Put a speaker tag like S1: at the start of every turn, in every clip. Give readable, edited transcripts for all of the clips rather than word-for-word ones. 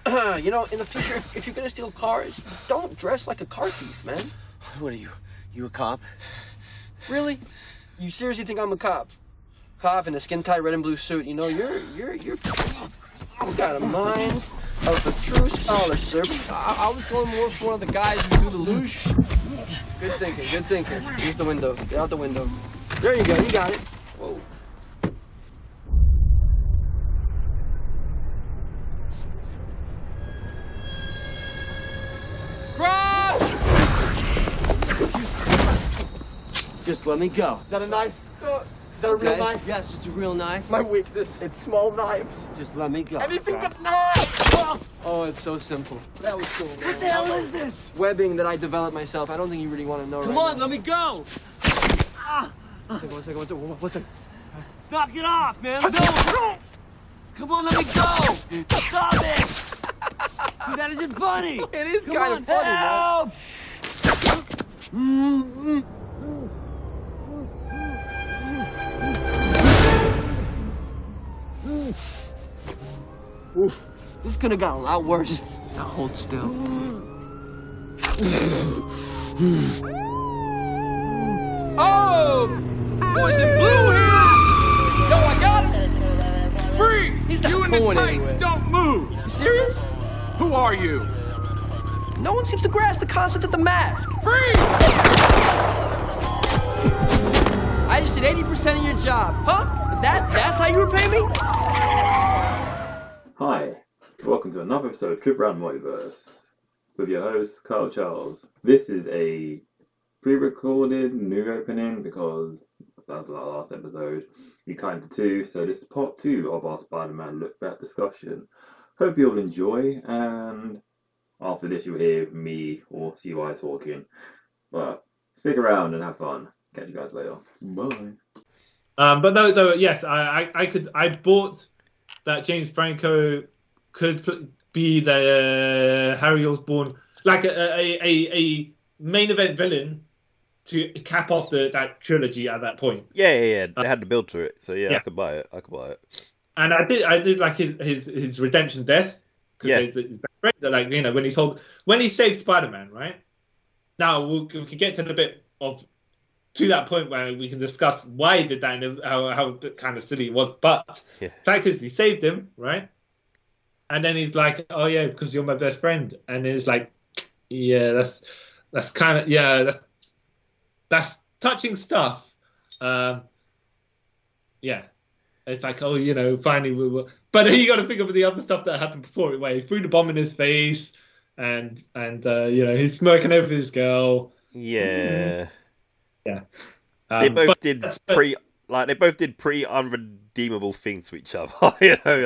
S1: In the future, if you're gonna steal cars, don't dress like a car thief, man.
S2: What are you? You a cop?
S1: Really? You seriously think I'm a cop? Cop in a skin-tight red and blue suit. You got a mind of a true scholar, sir. I was going more for one of the guys who do the luge. Good thinking. Use the window. Get out the window. There you go. You got it. Whoa.
S2: Crouch! Just let me go.
S1: Is that a knife? Is that a real knife?
S2: Yes, it's a real knife.
S1: My weakness. It's small knives.
S2: Just let me go.
S1: Anything but knives! Oh, it's so simple. That was cool.
S2: What the hell is this?
S1: Webbing that I developed myself. I don't think you really want to know.
S2: Come on, let me go.
S1: One second. What's it?
S2: Knock it off, man. No. Come on, let me go. Stop it. Dude, that isn't funny.
S1: It is
S2: Come
S1: kind
S2: on,
S1: of funny,
S2: help.
S1: Oof, this could have gotten a lot worse. Now hold still.
S2: Oh! Boys in blue here! Yo, I got him! Freeze!
S1: He's not
S3: You and the
S1: going
S3: Titans
S1: anywhere.
S3: don't move!
S1: You serious?
S3: Who are you?
S1: No one seems to grasp the concept of the mask.
S3: Freeze!
S1: I just did 80% of your job. Huh? That's how you repay me?
S4: Hi, welcome to another episode of Trip Around Multiverse with your host, Carl Charles. This is a pre-recorded new opening because that's the last episode. We cut into two, so this is part 2 of our Spider-Man look back discussion. Hope you'll enjoy, and after this you'll hear me or CY talking. But stick around and have fun. Catch you guys later. Bye.
S5: But yes, I bought that James Franco could be the Harry Osborn, like a main event villain to cap off that trilogy at that point.
S6: Yeah. They had to build to it, so yeah,
S5: yeah.
S6: I could buy it.
S5: And I did like his redemption death.
S6: Yeah.
S5: Like, when he saved Spider-Man, right? Now we can get to the bit of to that point where we can discuss why he did that and how kind of silly it was. But the fact is, he saved him, right? And then he's like, "Oh yeah, because you're my best friend." And then it's like, "Yeah, that's kind of that's touching stuff." Yeah, it's like, oh, finally we were. But then you got to think of the other stuff that happened before it, where he threw the bomb in his face, and he's smirking over his girl.
S6: Yeah.
S5: Yeah.
S6: They both did pretty unredeemable things to each other,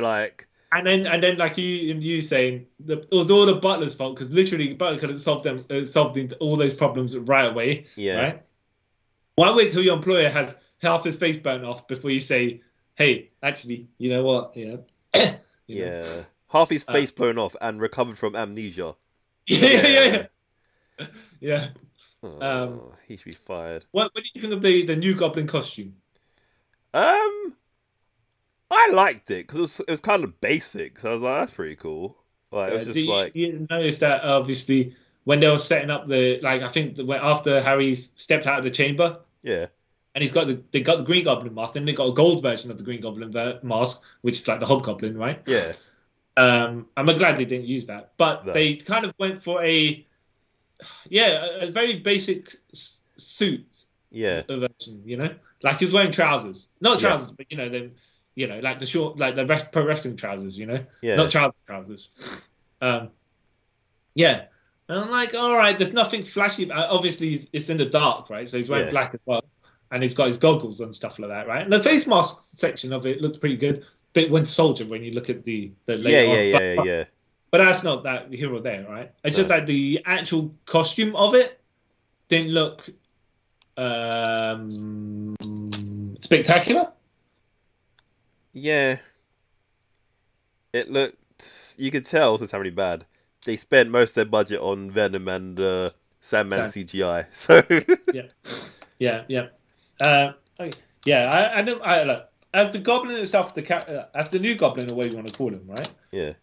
S6: like.
S5: And then like you saying, it was all the Butler's fault because literally Butler could have solved all those problems right away.
S6: Yeah.
S5: Right. Why wait till your employer has half his face burnt off before you say, "Hey, actually, you know what? Yeah."
S6: Yeah. Half his face blown off and recovered from amnesia.
S5: Yeah.
S6: Oh, he should be fired.
S5: What did you think of the new Goblin costume?
S6: I liked it because it was kind of basic, so I was like, that's pretty cool. Like, it was just like.
S5: You noticed that obviously when they were setting up I think after Harry stepped out of the chamber.
S6: Yeah.
S5: And they got the Green Goblin mask, then they got a gold version of the Green Goblin mask, which is like the Hobgoblin, right?
S6: Yeah.
S5: I'm glad they didn't use that, but they kind of went for a very basic suit.
S6: Yeah.
S5: Version, like he's wearing trousers, not trousers, but like the short, like the pro wrestling trousers, not trousers. Yeah. And I'm like, all right, there's nothing flashy. Obviously, it's in the dark, right? So he's wearing black as well. And he's got his goggles and stuff like that, right? And the face mask section of it looks pretty good. Bit Winter Soldier when you look at the later on. But that's not that here or there, right? It's just that the actual costume of it didn't look spectacular.
S6: Yeah. It looked... You could tell it was really bad. They spent most of their budget on Venom and Sandman CGI. So...
S5: Yeah. I look, as the Goblin itself, as the new Goblin, or what you want to call him, right?
S6: Yeah.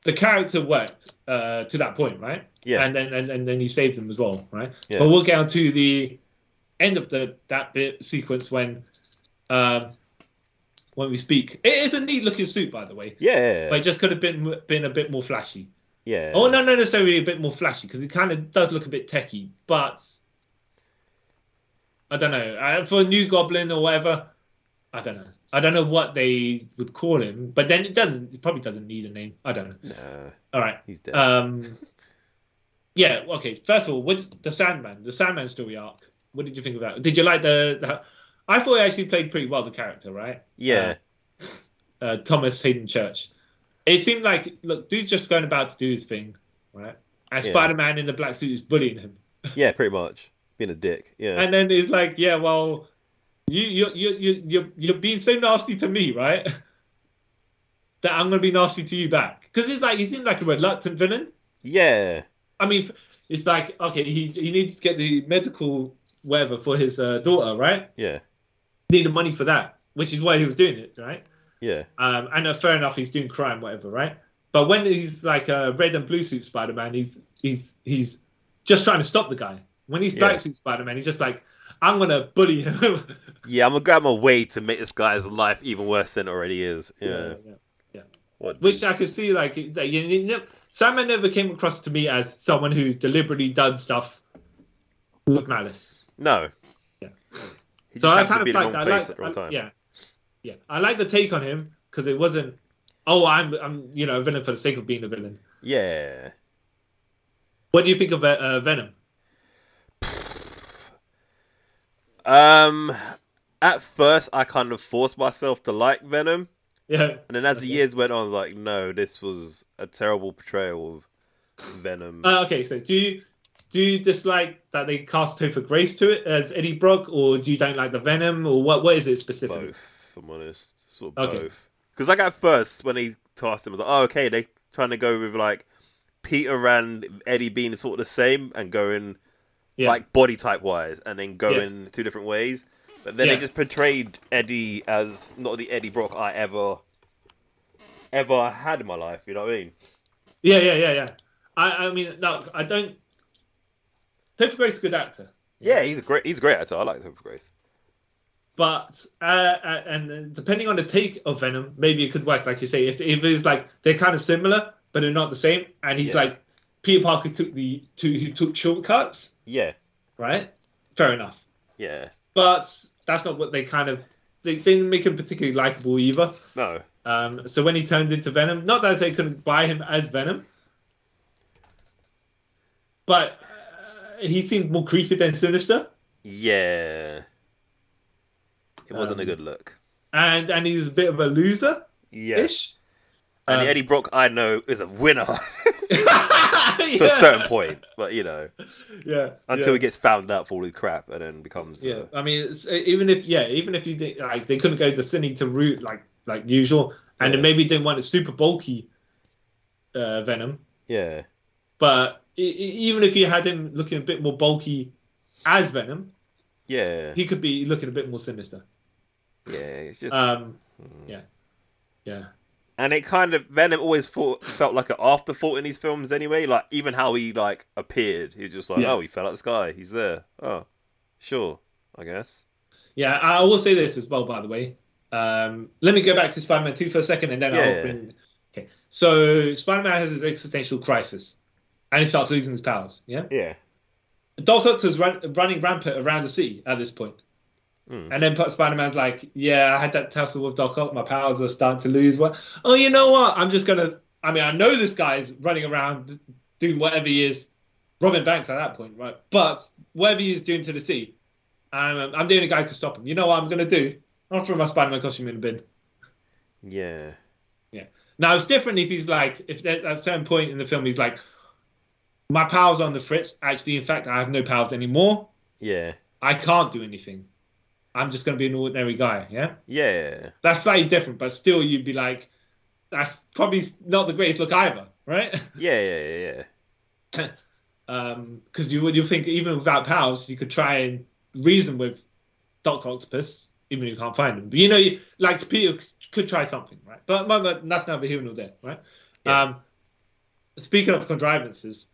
S5: the character worked to that point, right?
S6: Yeah.
S5: And then he saved them as well, right?
S6: Yeah.
S5: But we'll get on to the end of that bit sequence when we speak. It is a neat looking suit, by the way.
S6: Yeah.
S5: But it just could have been a bit more flashy.
S6: Yeah.
S5: Oh, not necessarily a bit more flashy, because it kind of does look a bit techy, but I don't know. For a new Goblin or whatever, I don't know. I don't know what they would call him, but then it probably doesn't need a name. I don't know.
S6: Nah.
S5: All right.
S6: He's dead.
S5: Yeah, okay. First of all, the Sandman story arc. What did you think of that? Did you like I thought he actually played pretty well, the character, right?
S6: Yeah.
S5: Thomas Hayden Church. It seemed like, look, dude's just going about to do his thing, right? And Spider-Man in the black suit is bullying him.
S6: Yeah, pretty much. Being a dick. Yeah.
S5: And then he's like, yeah, well, you're being so nasty to me, right? That I'm gonna be nasty to you back. Because he seemed like a reluctant villain.
S6: Yeah.
S5: I mean, it's like, okay, he needs to get the medical whatever for his daughter, right?
S6: Yeah.
S5: Needed money for that, which is why he was doing it, right?
S6: Yeah.
S5: And fair enough, he's doing crime, whatever, right? But when he's like a red and blue suit Spider-Man, he's just trying to stop the guy. When he's black suit Spider-Man, he's just like, I'm gonna bully him.
S6: Yeah, I'm gonna grab my way to make this guy's life even worse than it already is. Yeah.
S5: Which I could see, like, Sandman never came across to me as someone who deliberately done stuff with malice.
S6: No.
S5: Yeah.
S6: He
S5: So
S6: just
S5: I
S6: happened
S5: kind
S6: to be
S5: of
S6: in the
S5: like
S6: wrong
S5: that.
S6: place at the wrong time.
S5: Yeah. I like the take on him because it wasn't, oh, I'm a villain for the sake of being a villain.
S6: Yeah.
S5: What do you think of Venom?
S6: At first, I kind of forced myself to like Venom.
S5: Yeah.
S6: And then as the years went on, I was like, no, this was a terrible portrayal of Venom.
S5: Okay, so do you dislike that they cast Topher Grace to it as Eddie Brock, or do you don't like the Venom, or what is it specifically?
S6: Both, if I'm honest. Sort of both. Because like at first, when they cast him, I was like, oh, okay, they're trying to go with like Peter and Eddie being sort of the same and going like body type wise, and then going two different ways. But then they just portrayed Eddie as not the Eddie Brock I ever had in my life. You know what I mean?
S5: Yeah. I mean, no, I don't. Topher Grace is a good actor.
S6: Yeah, he's a great actor. I like Topher Grace.
S5: But and depending on the take of Venom, maybe it could work, like you say. If it's like they're kind of similar, but they're not the same, and he's like Peter Parker took shortcuts.
S6: Yeah.
S5: Right. Fair enough.
S6: Yeah.
S5: But that's not what they didn't make him particularly likable either.
S6: No.
S5: So when he turned into Venom, not that they couldn't buy him as Venom, but he seemed more creepy than sinister.
S6: Yeah. It wasn't a good look.
S5: And he's a bit of a loser.
S6: Yeah. And the Eddie Brock I know is a winner to a certain point, but until he gets found out for all his crap and then becomes.
S5: I mean, even if you think, like, they couldn't go the Sinister route like usual, and then maybe didn't want a super bulky Venom.
S6: Yeah.
S5: But even if you had him looking a bit more bulky as Venom, he could be looking a bit more sinister.
S6: Yeah, it's just.
S5: Yeah.
S6: And it kind of Venom always felt like an afterthought in these films anyway. Like even how he like appeared, he was just like, oh, he fell out the sky, he's there. Oh, sure, I guess. Yeah,
S5: I will say this as well, by the way. Let me go back to Spider-Man 2 for a second, and then I'll bring. Okay, so Spider-Man has his existential crisis, and he starts losing his powers. Yeah.
S6: Yeah.
S5: Doc Octopus running rampant around the city at this point. And then Spider-Man's like, I had that tussle with Doc Ock. My powers are starting to lose. Oh, you know what? I'm just going to... I mean, I know this guy's running around doing whatever he is. Robbing banks at that point, right? But whatever he is doing to the city, I'm the only guy who can stop him. You know what I'm going to do? I'll throw my Spider-Man costume in the bin.
S6: Yeah.
S5: Yeah. Now, it's different if he's like... If there's at a certain point in the film, he's like, my powers are on the fritz. Actually, in fact, I have no powers anymore.
S6: Yeah.
S5: I can't do anything. I'm just going to be an ordinary guy, yeah?
S6: Yeah.
S5: That's slightly different, but still you'd be like, that's probably not the greatest look either, right?
S6: Yeah.
S5: Because you think even without powers, you could try and reason with Dr. Octopus, even if you can't find him. But like Peter could try something, right? But that's neither here nor there, right? Yeah. speaking of contrivances,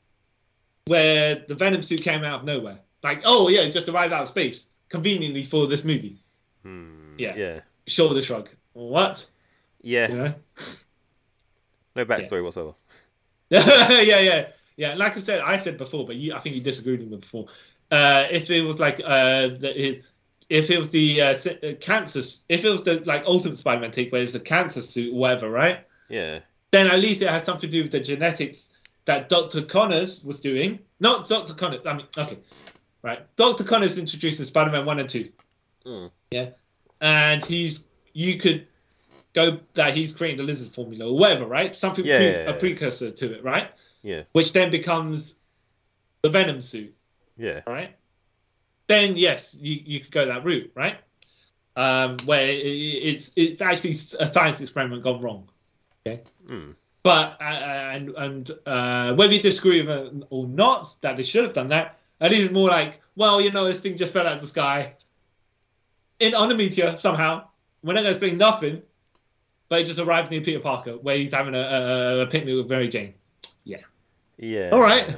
S5: where the Venom suit came out of nowhere. Like, oh yeah, it just arrived out of space conveniently for this movie. Yeah. Shoulder shrug. What?
S6: Yeah.
S5: You know?
S6: No backstory whatsoever.
S5: Yeah. Like I said before, but I think you disagreed with me before. If it was like if it was the cancer, if it was the like Ultimate Spider-Man take where it's a cancer suit or whatever, right?
S6: Yeah.
S5: Then at least it has something to do with the genetics that Dr. Connors was doing. Not Dr. Connors. I mean, okay, right. Dr. Connors introduced in Spider-Man 1 and 2. Yeah, and you could go that he's creating the lizard formula or whatever, right? Something a precursor to it, right?
S6: Yeah.
S5: Which then becomes the Venom suit.
S6: Yeah.
S5: Right. Then yes, you could go that route, right? Where it's actually a science experiment gone wrong. Okay. But whether you disagree with it or not, that they should have done that, at least it's more like, well, you know, this thing just fell out of the sky on a meteor somehow. We're not going to explain nothing, but it just arrives near Peter Parker, where he's having a picnic with Mary Jane. Yeah.
S6: Yeah.
S5: All right.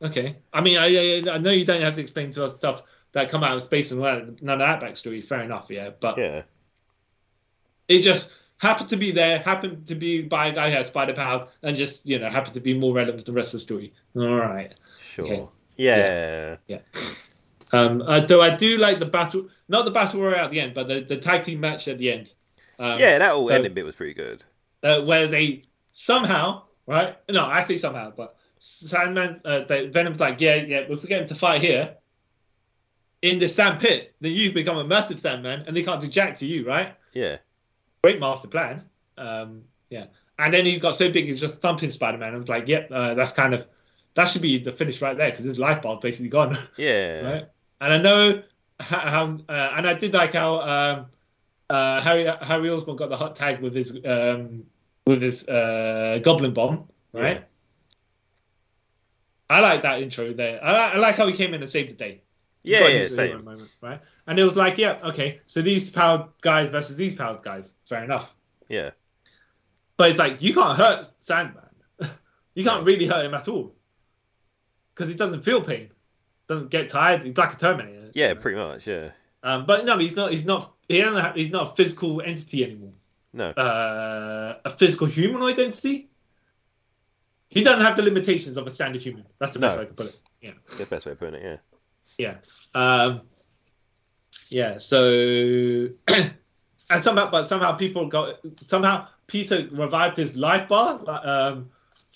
S5: Okay. I mean, I know you don't have to explain to us stuff that come out of space and none of that backstory. Fair enough, yeah. But it just happened to be there, happened to be by a guy who has spider powers, and just, you know, happened to be more relevant to the rest of the story. All right.
S6: Sure.
S5: Okay.
S6: Yeah.
S5: Though I do like the battle, not the battle royale at the end, but the tag team match at the end.
S6: That whole ending bit was pretty good.
S5: Where they somehow, right? No, I say somehow, but Sandman, Venom's like, yeah, if we get him to fight here in the sand pit, then you become a massive Sandman, and they can't do jack to you, right?
S6: Yeah.
S5: Great master plan. And then he got so big, he was just thumping Spider-Man. I was like, that should be the finish right there, because his life bar's basically gone.
S6: Yeah.
S5: Right. And I know how, and I did like how Harry Osborn got the hot tag with his Goblin bomb, right?
S6: Yeah.
S5: I like that intro there. I like how he came in and saved the day.
S6: Same.
S5: Moment, right? And it was like, yeah, okay, so these powered guys versus these powered guys. Fair enough.
S6: Yeah.
S5: But it's like, you can't hurt Sandman. You can't really hurt him at all. Because he doesn't feel pain. Doesn't get tired. He's like a Terminator.
S6: Yeah, pretty much, yeah.
S5: But no, he's not a physical entity anymore.
S6: No.
S5: A physical humanoid entity? He doesn't have the limitations of a standard human. That's the best way I can put it. Yeah.
S6: The best way of putting it,
S5: yeah. So and somehow Peter revived his life bar.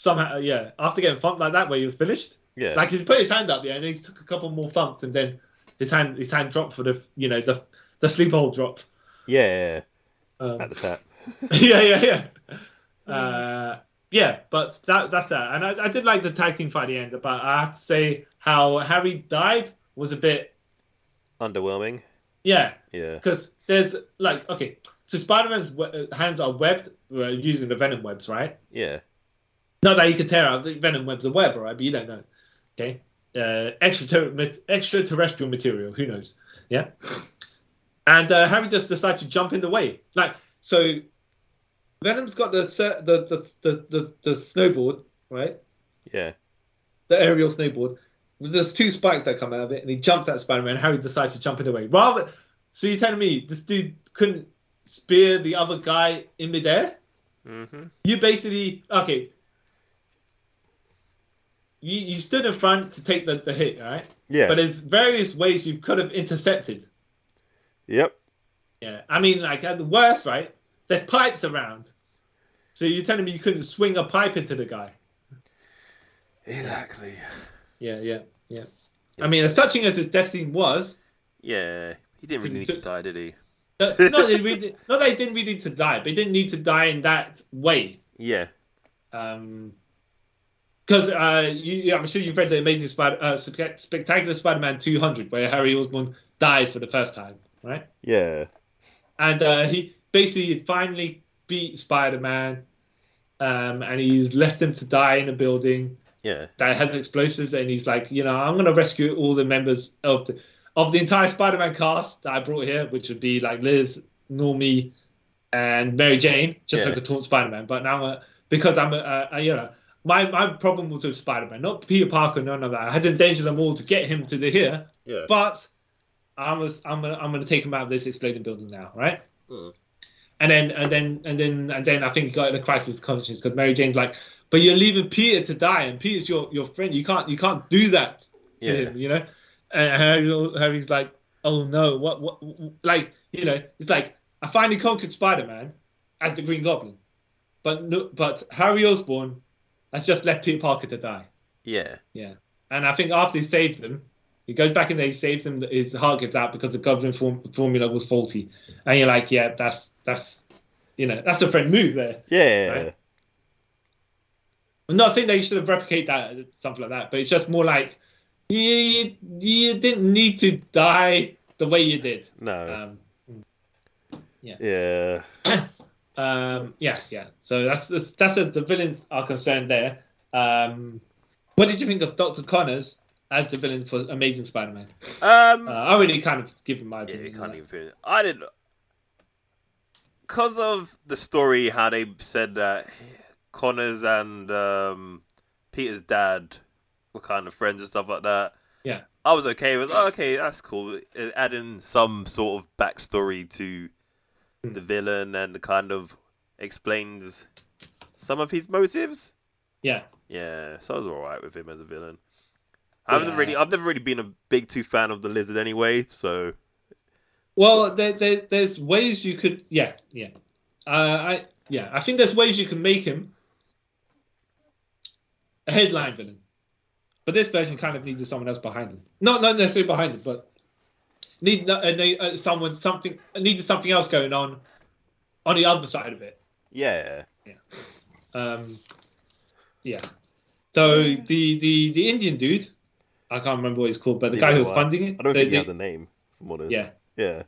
S5: After getting thumped like that, where he was finished.
S6: Yeah.
S5: Like he put his hand up, and he took a couple more thumps, and then his hand dropped for the sleep hole dropped.
S6: Yeah. At the tap.
S5: But that's that. And I did like the tag team fight at the end, but I have to say how Harry died was a bit
S6: underwhelming.
S5: Yeah.
S6: Yeah. Because
S5: there's like, okay, so Spider-Man's hands are webbed using the venom webs, right?
S6: Yeah.
S5: Not that you can tear out the venom webs or whatever, right? But you don't know. Okay. Extraterrestrial material. Who knows? Yeah. And Harry just decides to jump in the way. Like, so Venom's got the snowboard, right?
S6: Yeah.
S5: The aerial snowboard. There's two spikes that come out of it, and he jumps at Spider-Man. Harry decides to jump in the way. So you're telling me this dude couldn't spear the other guy in midair?
S6: Mm-hmm.
S5: You basically, okay. You stood in front to take the hit, right?
S6: Yeah.
S5: But there's various ways you could have intercepted.
S6: Yep.
S5: Yeah. I mean, like, at the worst, right? There's pipes around. So you're telling me you couldn't swing a pipe into the guy?
S6: Exactly.
S5: Yeah. I mean, as touching as his death scene was...
S6: Yeah. He didn't really need to die, did he?
S5: Not that he didn't really need to die, but he didn't need to die in that way.
S6: Yeah.
S5: Because I'm sure you've read the Amazing Spectacular Spider-Man 200, where Harry Osborn dies for the first time, right?
S6: Yeah.
S5: And he basically finally beat Spider-Man, and he's left him to die in a building that has explosives, and he's like, I'm going to rescue all the members of the entire Spider-Man cast that I brought here, which would be like Liz, Normie, and Mary Jane, just like a taunt Spider-Man. But now, because my problem was with Spider-Man, not Peter Parker, none of that. I had to endanger them all to get him to the here.
S6: Yeah.
S5: But I'm gonna take him out of this exploding building now, right?
S6: Mm.
S5: And then I think he got in a crisis of conscience because Mary Jane's like, but you're leaving Peter to die, and Peter's your friend. You can't do that to him, you know. And Harry's like, oh no, what like, you know, it's like I finally conquered Spider-Man as the Green Goblin, but Harry Osborn has just left Peter Parker to die.
S6: Yeah.
S5: Yeah. And I think after he saves them, he goes back in there, he saves them, his heart gives out because the Goblin formula was faulty. And you're like, yeah, that's you know, that's a friend move there.
S6: Yeah.
S5: Right? I'm not saying that you should have replicated that, something like that, but it's just more like, you didn't need to die the way you did.
S6: No.
S5: Yeah.
S6: Yeah.
S5: Yeah. So that's as the villains are concerned there. What did you think of Dr. Connors as the villain for Amazing Spider-Man? I already kind of given my opinion.
S6: Yeah, you can't even. I didn't. Because of the story, how they said that Connors and Peter's dad were kind of friends and stuff like that.
S5: Yeah.
S6: I was okay with, okay, that's cool. Adding some sort of backstory to the villain and kind of explains some of his motives.
S5: Yeah.
S6: Yeah, so I was alright with him as a villain. I've never really been a big fan of the Lizard anyway, so.
S5: Well, there's ways you could, I think there's ways you can make him a headline villain, but this version kind of needed someone else behind him. Not necessarily behind him, but needed something else going on the other side of it.
S6: Yeah.
S5: Yeah. So the Indian dude, I can't remember what he's called, but the guy who was funding it.
S6: I don't think he has a name, if I'm honest. Yeah.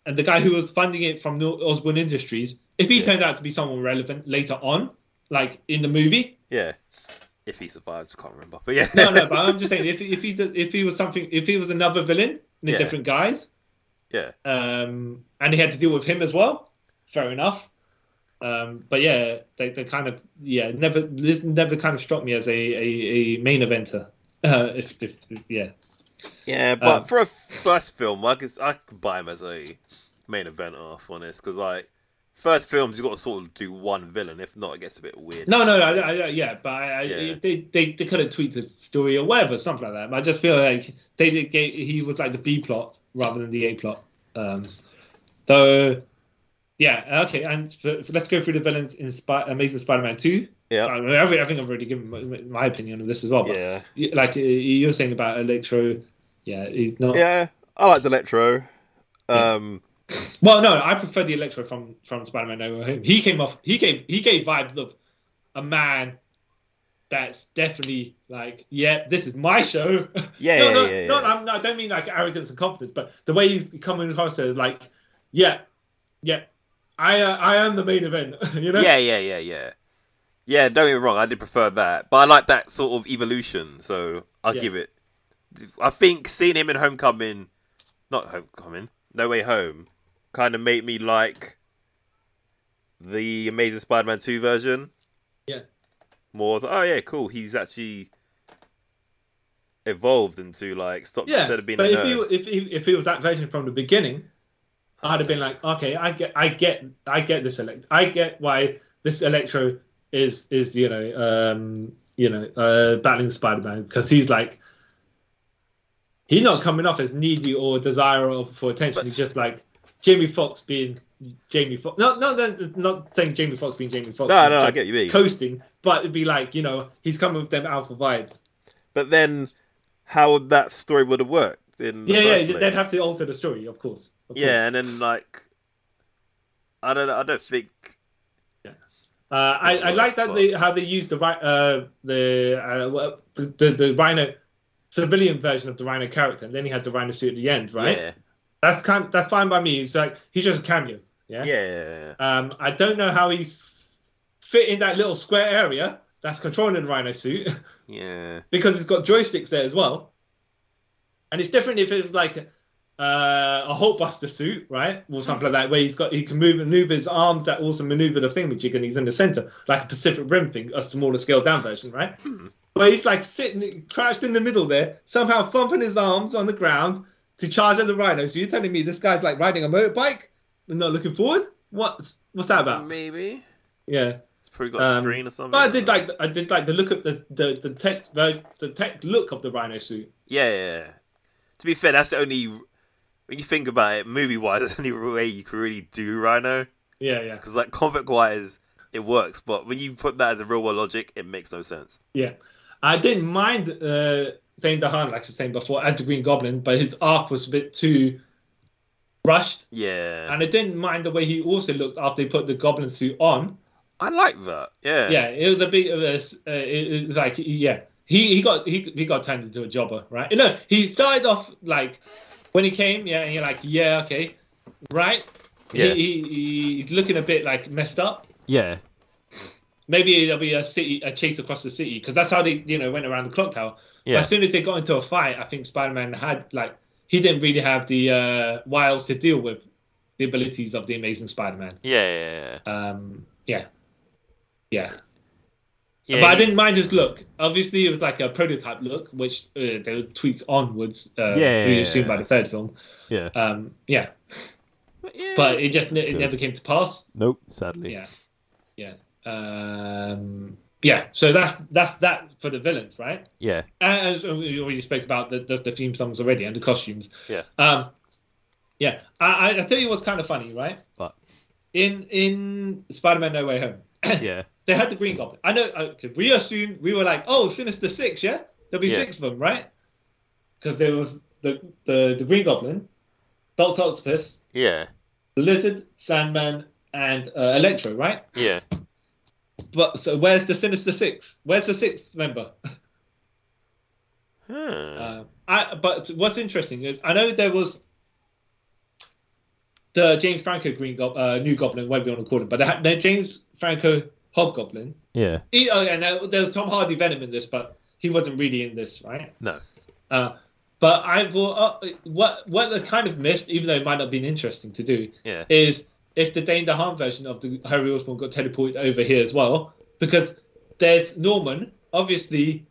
S5: And the guy who was funding it from Osborn Industries, if he turned out to be someone relevant later on, like in the movie.
S6: Yeah. If he survives, I can't remember. But yeah.
S5: No, but I'm just saying if he was another villain in a different guise.
S6: Yeah.
S5: And he had to deal with him as well. Fair enough. But yeah, they kind of never kind of struck me as a main eventer.
S6: Yeah, but for a first film, I could buy him as a main eventer, if honest, because like first films you got to sort of do one villain. If not, it gets a bit weird.
S5: They could have tweaked the story or whatever, something like that. But I just feel like he was like the B plot rather than the A plot. So yeah, okay, and let's go through the villains in Amazing Spider-Man 2.
S6: Yeah,
S5: I think I've already given my opinion on this as well. But
S6: yeah,
S5: like you're saying about Electro, he's not.
S6: Yeah, I liked Electro.
S5: Well, no, I prefer the Electro from Spider-Man No Way Home. He gave vibes of a man that's definitely like, this is my show. I don't mean like arrogance and confidence, but the way he's coming across to like, I am the main event, you know?
S6: Yeah. Yeah, don't get me wrong, I did prefer that. But I like that sort of evolution, so I'll give it. I think seeing him in No Way Home, kind of made me like the Amazing Spider-Man 2 version.
S5: Yeah.
S6: More, cool, he's actually evolved into like, instead of being a nerd.
S5: If it was that version from the beginning, I'd have been like, okay, I get this I get why this Electro is battling Spider-Man, because he's not coming off as needy or desire for attention. He's just like Jamie Foxx being Jamie Foxx. Not saying Jamie Foxx being Jamie Foxx.
S6: No, I get you mean.
S5: Coasting, but it'd be like, he's coming with them alpha vibes.
S6: But then, how that story would have worked in the first place?
S5: They'd have to alter the story, of course.
S6: And then like, I don't think.
S5: I like that how they used the Rhino civilian version of the Rhino character, and then he had the Rhino suit at the end, right?
S6: Yeah.
S5: That's fine by me. He's just a cameo. Yeah.
S6: Yeah.
S5: I don't know how he's fit in that little square area that's controlling the Rhino suit.
S6: Yeah.
S5: Because it's got joysticks there as well. And it's different if it was like a Hulkbuster suit, right, or something like that, where he can maneuver his arms that also maneuver the thingamajig, and he's in the center, like a Pacific Rim thing, a smaller scale down version, right? Where he's like sitting, crouched in the middle there, somehow thumping his arms on the ground to charge at the Rhino. So you're telling me this guy's like riding a motorbike and not looking forward? What's that about?
S6: Maybe.
S5: Yeah.
S6: It's probably got a screen or something.
S5: But I did like the look of the tech look of the Rhino suit.
S6: Yeah. To be fair, that's the only, when you think about it, movie-wise, that's the only way you can really do Rhino.
S5: Yeah.
S6: Because like comic-wise, it works, but when you put that as a real-world logic, it makes no sense.
S5: Yeah. I didn't mind Dane DeHaan, like I was saying before, as the Green Goblin, but his arc was a bit too rushed.
S6: Yeah.
S5: And I didn't mind the way he also looked after he put the Goblin suit on.
S6: I like that. Yeah.
S5: Yeah, it was a bit of a he got turned into a jobber, right? No, he started off like when he came, and you're like, yeah, okay, right?
S6: Yeah.
S5: He's looking a bit like messed up.
S6: Yeah.
S5: Maybe there'll be a chase across the city, because that's how they went around the clock tower.
S6: Yeah.
S5: But as soon as they got into a fight, I think Spider-Man had he didn't really have the wiles to deal with the abilities of the Amazing Spider-Man.
S6: Yeah.
S5: But I didn't mind his look. Obviously, it was like a prototype look, which they would tweak onwards. We've seen by the third film.
S6: Yeah.
S5: But it never came to pass.
S6: Nope, sadly.
S5: Yeah. So that's that for the villains, right?
S6: Yeah.
S5: As we already spoke about the theme songs already and the costumes.
S6: Yeah.
S5: I tell you what's kind of funny, right?
S6: What?
S5: In Spider-Man No Way Home.
S6: Yeah.
S5: They had the Green Goblin. I know. We assumed, we were like, oh, Sinister Six, yeah? There'll be 6 of them, right? Because there was the Green Goblin, Dr. Octopus,
S6: Yeah.
S5: the Lizard, Sandman, and Electro, right?
S6: Yeah.
S5: But so where's the Sinister Six? Where's the 6th member? But what's interesting is I know there was the James Franco New Goblin, whatever you want to call it, but the James Franco Hobgoblin.
S6: Yeah.
S5: And there was Tom Hardy Venom in this, but he wasn't really in this, right?
S6: No.
S5: But I thought what they kind of missed, even though it might not have been interesting to do, is if the Dane DeHaan version of the Harry Osborn got teleported over here as well, because there's Norman, obviously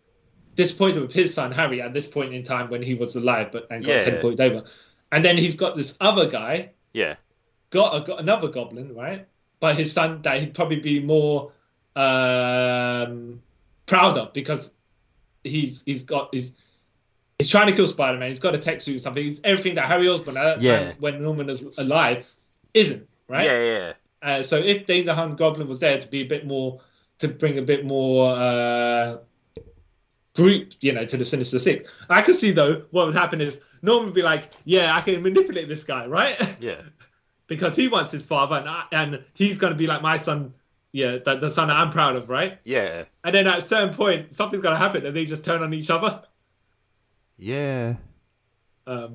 S5: disappointed with his son Harry at this point in time when he was alive, and got teleported over, and then he's got this other guy, got another goblin, right? But his son that he'd probably be more proud of, because he's trying to kill Spider-Man. He's got a tech suit or something. He's everything that Harry Osborn at that time when Norman was alive isn't, right?
S6: Yeah.
S5: So if Dane DeHaan Goblin was there to be a bit more, to bring a bit more group, to the Sinister Six, I could see though what would happen is Norman would be like, yeah, I can manipulate this guy, right?
S6: Yeah.
S5: Because he wants his father, and he's going to be like my son, the son that I'm proud of, right?
S6: Yeah.
S5: And then at a certain point, something's going to happen, and they just turn on each other.
S6: Yeah.
S5: But I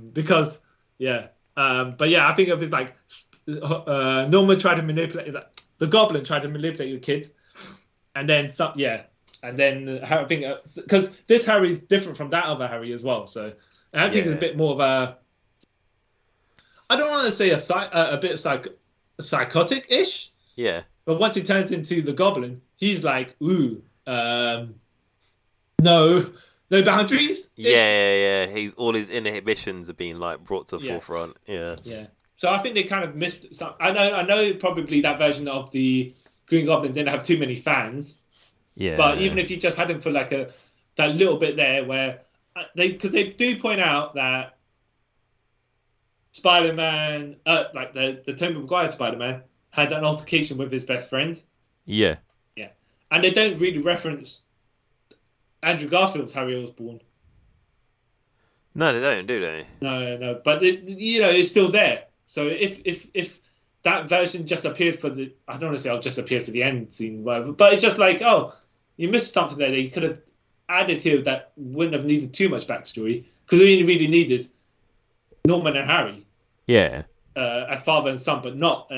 S5: think it was like Norman tried to manipulate, the Goblin tried to manipulate your kid, and then I think because this Harry's different from that other Harry as well, so I think it's a bit more of a, I don't want to say a bit psychotic-ish.
S6: Yeah.
S5: But once he turns into the Goblin, he's like, ooh, no boundaries.
S6: Yeah. He's all his inhibitions are being like brought to the forefront. Yeah.
S5: So I think they kind of missed some. I know probably that version of the Green Goblin didn't have too many fans.
S6: Yeah.
S5: But even if you just had him for like that little bit there where because they do point out that Spider-Man, like the Tobey Maguire Spider-Man, had an altercation with his best friend.
S6: Yeah.
S5: And they don't really reference Andrew Garfield's Harry Osborn.
S6: No, they don't, do they?
S5: No. But it's still there. So if that version just appeared for the, I don't want to say I'll just appear for the end scene, whatever, but it's just like, oh, you missed something there that you could have added here that wouldn't have needed too much backstory, because all you really need is Norman and Harry.
S6: Yeah.
S5: As father and son, but not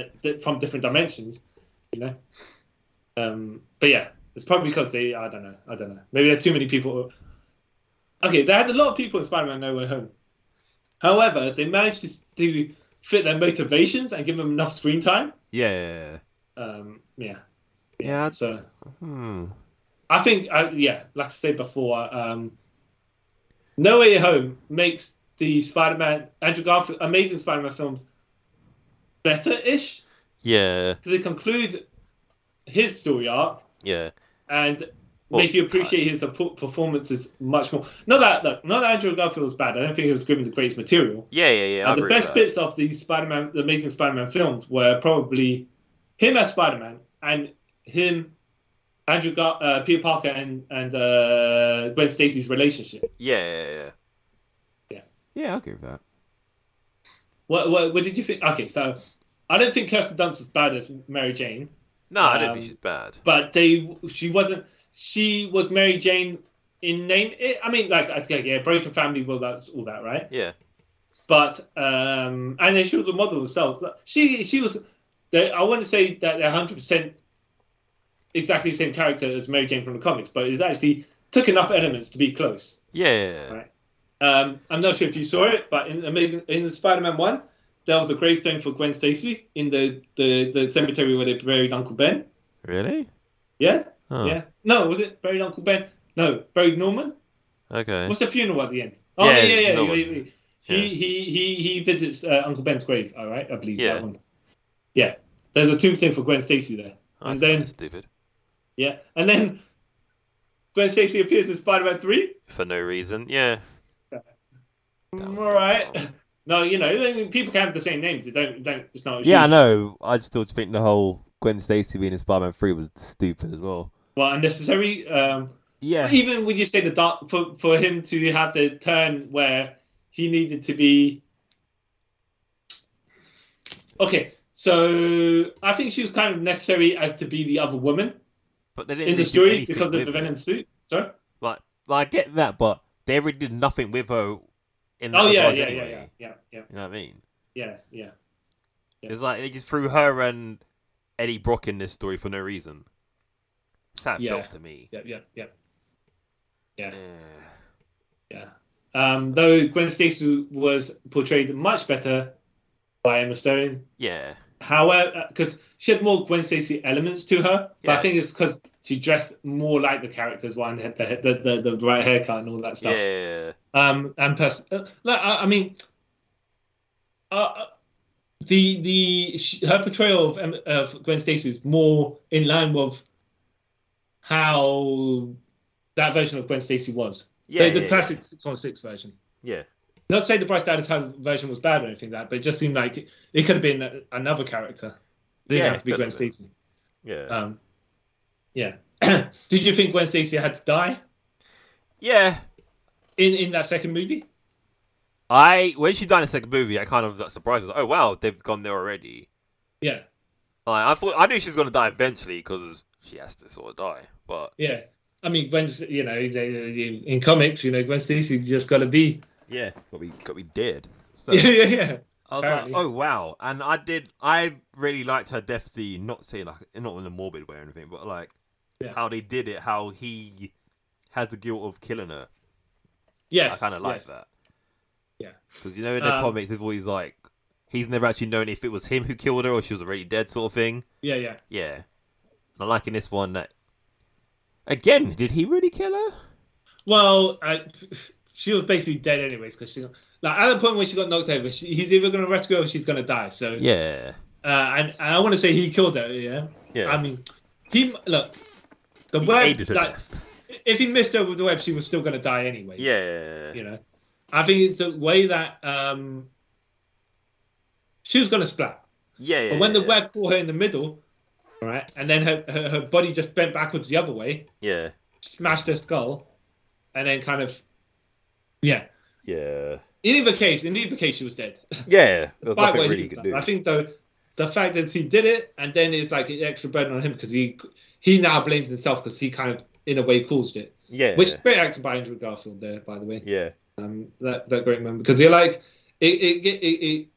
S5: from different dimensions, But yeah, it's probably because I don't know. Maybe there are too many people. Okay, they had a lot of people in Spider-Man No Way Home. However, they managed to fit their motivations and give them enough screen time.
S6: Yeah.
S5: Yeah. So, I think, like I said before, No Way Home makes the Spider-Man, Andrew Garfield, Amazing Spider-Man films better-ish.
S6: Yeah.
S5: Because they conclude his story arc.
S6: Yeah.
S5: And make you appreciate his performances much more. Not that Andrew Garfield was bad. I don't think he was given the greatest material.
S6: Yeah.
S5: And the best bits of the Amazing Spider-Man films were probably him as Spider-Man and him, Peter Parker and Gwen Stacy's relationship.
S6: Yeah, I agree with that.
S5: What did you think? Okay, so I don't think Kirsten Dunst was bad as Mary Jane.
S6: No, I don't think she's bad.
S5: But she wasn't. She was Mary Jane in name. I mean, Broken Family, well, that's all that, right?
S6: Yeah.
S5: But and then she was a model herself. She was. I wouldn't say that they're 100% exactly the same character as Mary Jane from the comics, but it actually took enough elements to be close.
S6: Yeah.
S5: Right. I'm not sure if you saw it, but in Spider-Man 1, there was a gravestone for Gwen Stacy in the cemetery where they buried Uncle Ben.
S6: Really?
S5: Yeah.
S6: Huh.
S5: Yeah. No, was it buried Uncle Ben? No, buried Norman.
S6: Okay.
S5: What's the funeral at the end? Oh yeah. He visits Uncle Ben's grave. All right, I believe that one. Yeah. There's a tombstone for Gwen Stacy there.
S6: Oh,
S5: and
S6: that's
S5: then
S6: kind of stupid.
S5: Yeah, and then Gwen Stacy appears in Spider-Man 3
S6: for no reason. Yeah.
S5: All right. No, people can have the same names. They don't. It's not.
S6: Yeah, I know. I just still think the whole Gwen Stacy being in Spider-Man 3 was stupid as well.
S5: Well, unnecessary.
S6: Yeah.
S5: Even when you say for him to have the turn where he needed to be. Okay, so I think she was kind of necessary as to be the other woman.
S6: But they didn't
S5: in the story because of the Venom suit. Sorry.
S6: Like I get that, but they really did nothing with her.
S5: Yeah. You know
S6: what I mean?
S5: Yeah.
S6: It's like they just threw her and Eddie Brock in this story for no reason. That's how it felt to me.
S5: Yeah. Though Gwen Stacy was portrayed much better by Emma Stone.
S6: Yeah.
S5: However, because she had more Gwen Stacy elements to her, but I think it's because she dressed more like the characters, one had the right haircut and all that stuff.
S6: Yeah.
S5: Her portrayal of Gwen Stacy is more in line with how that version of Gwen Stacy was. The classic 616 version.
S6: Yeah.
S5: Not to say the Bryce Dallas Howard version was bad or anything like that, but it just seemed like it could have been another character. It didn't have to be Gwen Stacy.
S6: Yeah.
S5: Did you think Gwen Stacy had to die?
S6: Yeah.
S5: In that second movie?
S6: When she died in the second movie, I kind of got surprised. I was like, oh wow, they've gone there already.
S5: Yeah.
S6: I knew she was going to die eventually because she has to sort of die. But
S5: yeah, I mean, Gwen's, in comics, Gwen Stacy just got to be.
S6: Yeah, got to be dead. So,
S5: yeah.
S6: I was like, oh wow, and I really liked her death scene. Not in a morbid way or anything, but like how they did it, how he has the guilt of killing her.
S5: Yes,
S6: I kind of like that.
S5: Yeah,
S6: because in the comics, it's always like he's never actually known if it was him who killed her or she was already dead, sort of thing.
S5: Yeah.
S6: And I like in this one that again, did he really kill her?
S5: Well, she was basically dead anyways because she. Like at the point when she got knocked over, he's either going to rescue her or she's going to die. So
S6: yeah,
S5: and I want to say he killed her. Yeah. I mean, the web. If he missed her with the web, she was still going to die anyway.
S6: Yeah.
S5: I think it's the way that she was going to splat.
S6: Yeah.
S5: But when the web caught her in the middle, right, and then her body just bent backwards the other way.
S6: Yeah.
S5: Smashed her skull, and then kind of. Yeah.
S6: Yeah.
S5: In either case, she was dead.
S6: Yeah, there's nothing really he could do.
S5: I think though, the fact that he did it, and then it's like an extra burden on him because he now blames himself because he kind of in a way caused it.
S6: Yeah,
S5: which is great acting by Andrew Garfield there, by the way.
S6: Yeah,
S5: that great moment because you're like it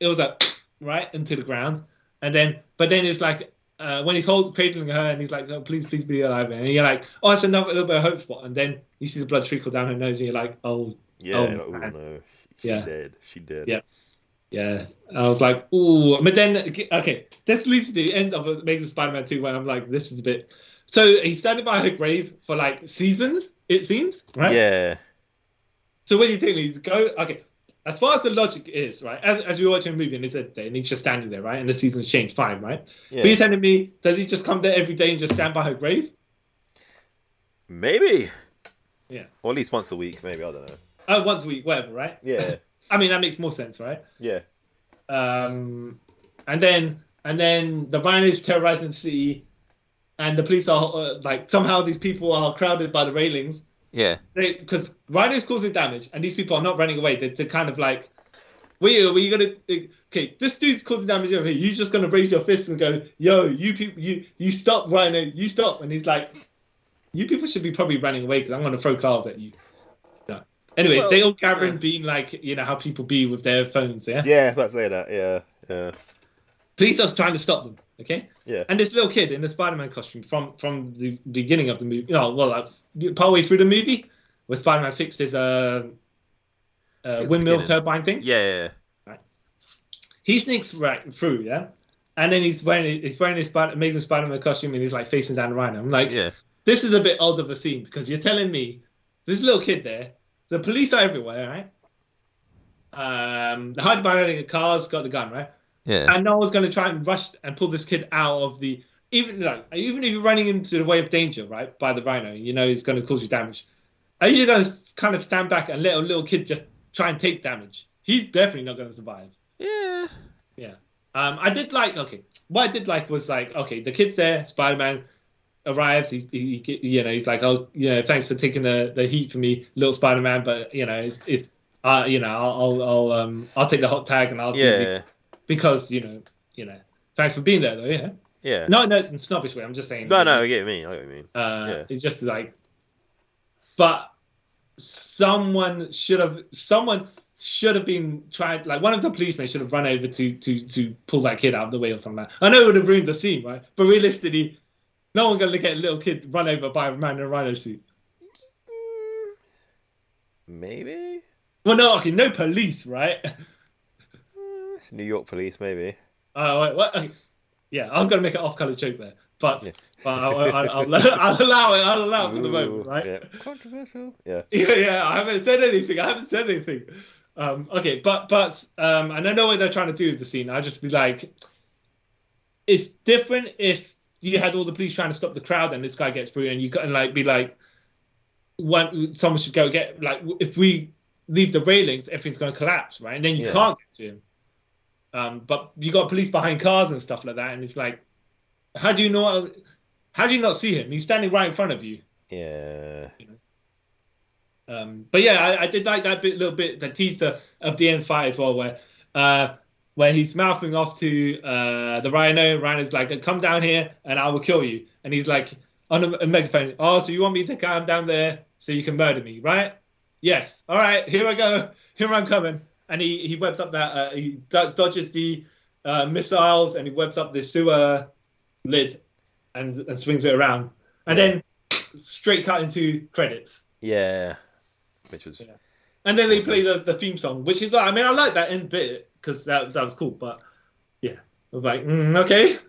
S5: was like right into the ground, but then it's like when he's cradling her and he's like, oh, please be alive, and you're like, oh, it's another little bit of hope spot, and then you see the blood trickle down her nose, and you're like, oh,
S6: Yeah,
S5: oh,
S6: like, no, she dead. She dead.
S5: Yeah. Yeah, I was like, ooh, but then, okay, this leads to the end of Amazing Spider-Man 2, where I'm like, this is a bit. So he's standing by her grave for like seasons, it seems, right?
S6: Yeah.
S5: So what do you think? He's okay. As far as the logic is, right? As you're watching a movie and he's just standing there, right? And the seasons change, fine, right?
S6: Yeah.
S5: But you're telling me, does he just come there every day and just stand by her grave?
S6: Maybe.
S5: Yeah.
S6: Or at least once a week, maybe, I don't know.
S5: Oh, once a week, whatever, right?
S6: Yeah.
S5: I mean, that makes more sense, right?
S6: Yeah.
S5: And then the Rhinos terrorizing the city, and the police are like, somehow these people are crowded by the railings.
S6: Yeah.
S5: Because Rhino's causing damage, and these people are not running away. They're kind of like, were you gonna? Okay, this dude's causing damage over here. You're just gonna raise your fist and go, yo, you people, you stop, Rhino, you stop. And he's like, you people should be probably running away because I'm gonna throw cars at you. No. Anyway,
S6: Well,
S5: they all gather and being like, you know how people be with their phones, yeah.
S6: Yeah, let's say that. Yeah. Yeah.
S5: Police are trying to stop them, okay?
S6: Yeah.
S5: And this little kid in the Spider-Man costume from the beginning of the movie, partway through the movie, where Spider-Man fixed his windmill turbine thing.
S6: Yeah.
S5: Right. He sneaks right through, yeah, and then he's wearing his Amazing Spider-Man costume, and he's like facing down the Rhino. I'm like,
S6: Yeah.
S5: This is a bit odd of a scene because you're telling me this little kid there, the police are everywhere, right? The hiding behind the cars, got the gun, right?
S6: Yeah.
S5: And no one's going to try and rush and pull this kid out of the even if you're running into the way of danger, right, by the Rhino, you know it's going to cause you damage. Are you going to kind of stand back and let a little kid just try and take damage? He's definitely not going to survive.
S6: Yeah.
S5: Yeah. What I did like was like, okay, the kid's there, Spider-Man arrives, he's like, oh, thanks for taking the heat for me, little Spider-Man, but I'll take the hot tag and I'll because thanks for being there though, yeah.
S6: Yeah.
S5: No, in snobbish way. I'm just saying.
S6: No, I get what you mean.
S5: It's just like, but someone should have been tried. Like one of the policemen should have run over to pull that kid out of the way or something. Like that. I know it would have ruined the scene, right? But realistically, no one's gonna get a little kid run over by a man in a rhino suit.
S6: Maybe.
S5: Well, no, okay, no police, right?
S6: New York police, maybe.
S5: What? Okay. Yeah, I was gonna make an off-color joke there, but I'll allow it for the moment, right?
S6: Yeah. Controversial. Yeah.
S5: Yeah. I haven't said anything. Okay, but and I know what they're trying to do with the scene. I'll just be like, it's different if you had all the police trying to stop the crowd and this guy gets through, and you can like be like, someone should go get, like, if we leave the railings, everything's gonna collapse, right? And then you can't get to him. But you got police behind cars and stuff like that, and it's like, how do you not see him? He's standing right in front of you.
S6: Yeah.
S5: But yeah, I did like that little bit, the teaser of the end fight as well, where he's mouthing off to the Rhino. Rhino's like, come down here and I will kill you. And he's like on a megaphone, oh, so you want me to come down there so you can murder me, right? Yes. All right, here I go. Here I'm coming. And he webs up that, he dodges the missiles, and he webs up the sewer lid and swings it around. And then straight cut into credits.
S6: Yeah. Which was... Yeah.
S5: And then they play the theme song, which is like, I mean, I like that end bit because that was cool. But yeah, I was like, okay.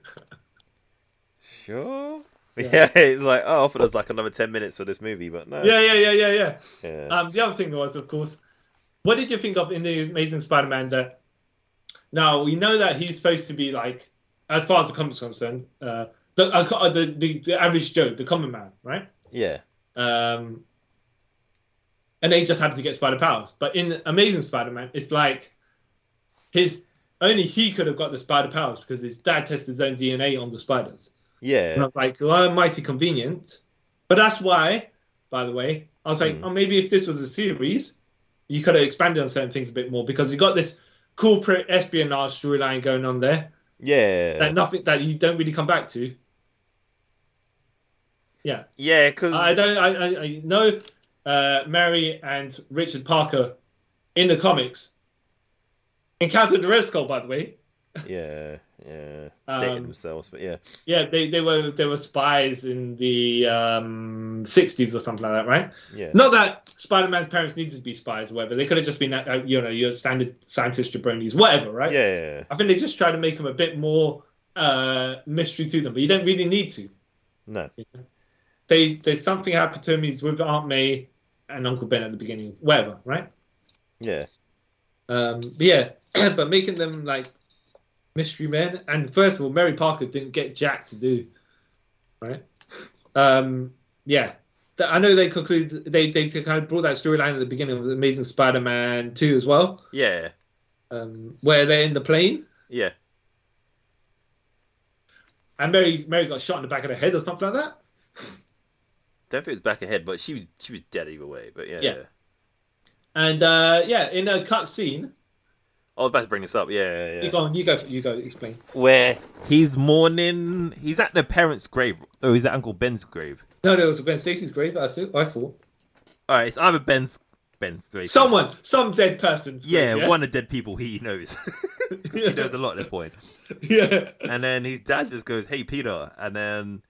S6: Sure. Yeah, it's like, oh, I thought it was like another 10 minutes of this movie, but no.
S5: Yeah.
S6: The
S5: other thing was, of course, what did you think of in the Amazing Spider-Man that now we know that he's supposed to be like, as far as the comics are concerned, the average Joe, the common man, right?
S6: Yeah.
S5: And they just happen to get spider powers. But in Amazing Spider-Man, it's like only he could have got the spider powers because his dad tested his own DNA on the spiders.
S6: Yeah.
S5: And I was like, well, mighty convenient. But that's why, by the way, I was like, oh, maybe if this was a series, you could have expanded on certain things a bit more because you got this cool espionage storyline going on there.
S6: Yeah.
S5: That you don't really come back to. Yeah.
S6: Yeah, because
S5: I know Mary and Richard Parker in the comics encountered the Red Skull, by the way.
S6: Yeah. Yeah, dating themselves, but yeah.
S5: Yeah, they were spies in the 60s or something like that, right?
S6: Yeah.
S5: Not that Spider-Man's parents needed to be spies or whatever. They could have just been, your standard scientist jabronis, whatever, right?
S6: Yeah.
S5: I think they just try to make them a bit more mystery to them, but you don't really need to.
S6: No.
S5: There's something happened to him. He's with Aunt May and Uncle Ben at the beginning, whatever, right?
S6: Yeah.
S5: But yeah, but making them like mystery men, and first of all, Mary Parker didn't get Jack to do, right? Yeah, I know they concluded they kind of brought that storyline at the beginning of Amazing Spider-Man 2 as well.
S6: Yeah.
S5: Where they're in the plane.
S6: Yeah.
S5: And Mary got shot in the back of the head or something like that.
S6: Don't think it was back ahead, but she was dead either way. But yeah.
S5: Yeah. And in a cut scene.
S6: I was about to bring this up. Yeah.
S5: You go. Explain.
S6: Where he's mourning. He's at the parents' grave. Oh, he's at Uncle Ben's grave.
S5: No, it was Ben Stacy's grave. I thought. All
S6: right, it's either Ben's grave.
S5: Some dead person.
S6: Yeah, one of the dead people he knows. Because he knows a lot at this point.
S5: Yeah.
S6: And then his dad just goes, "Hey, Peter," and then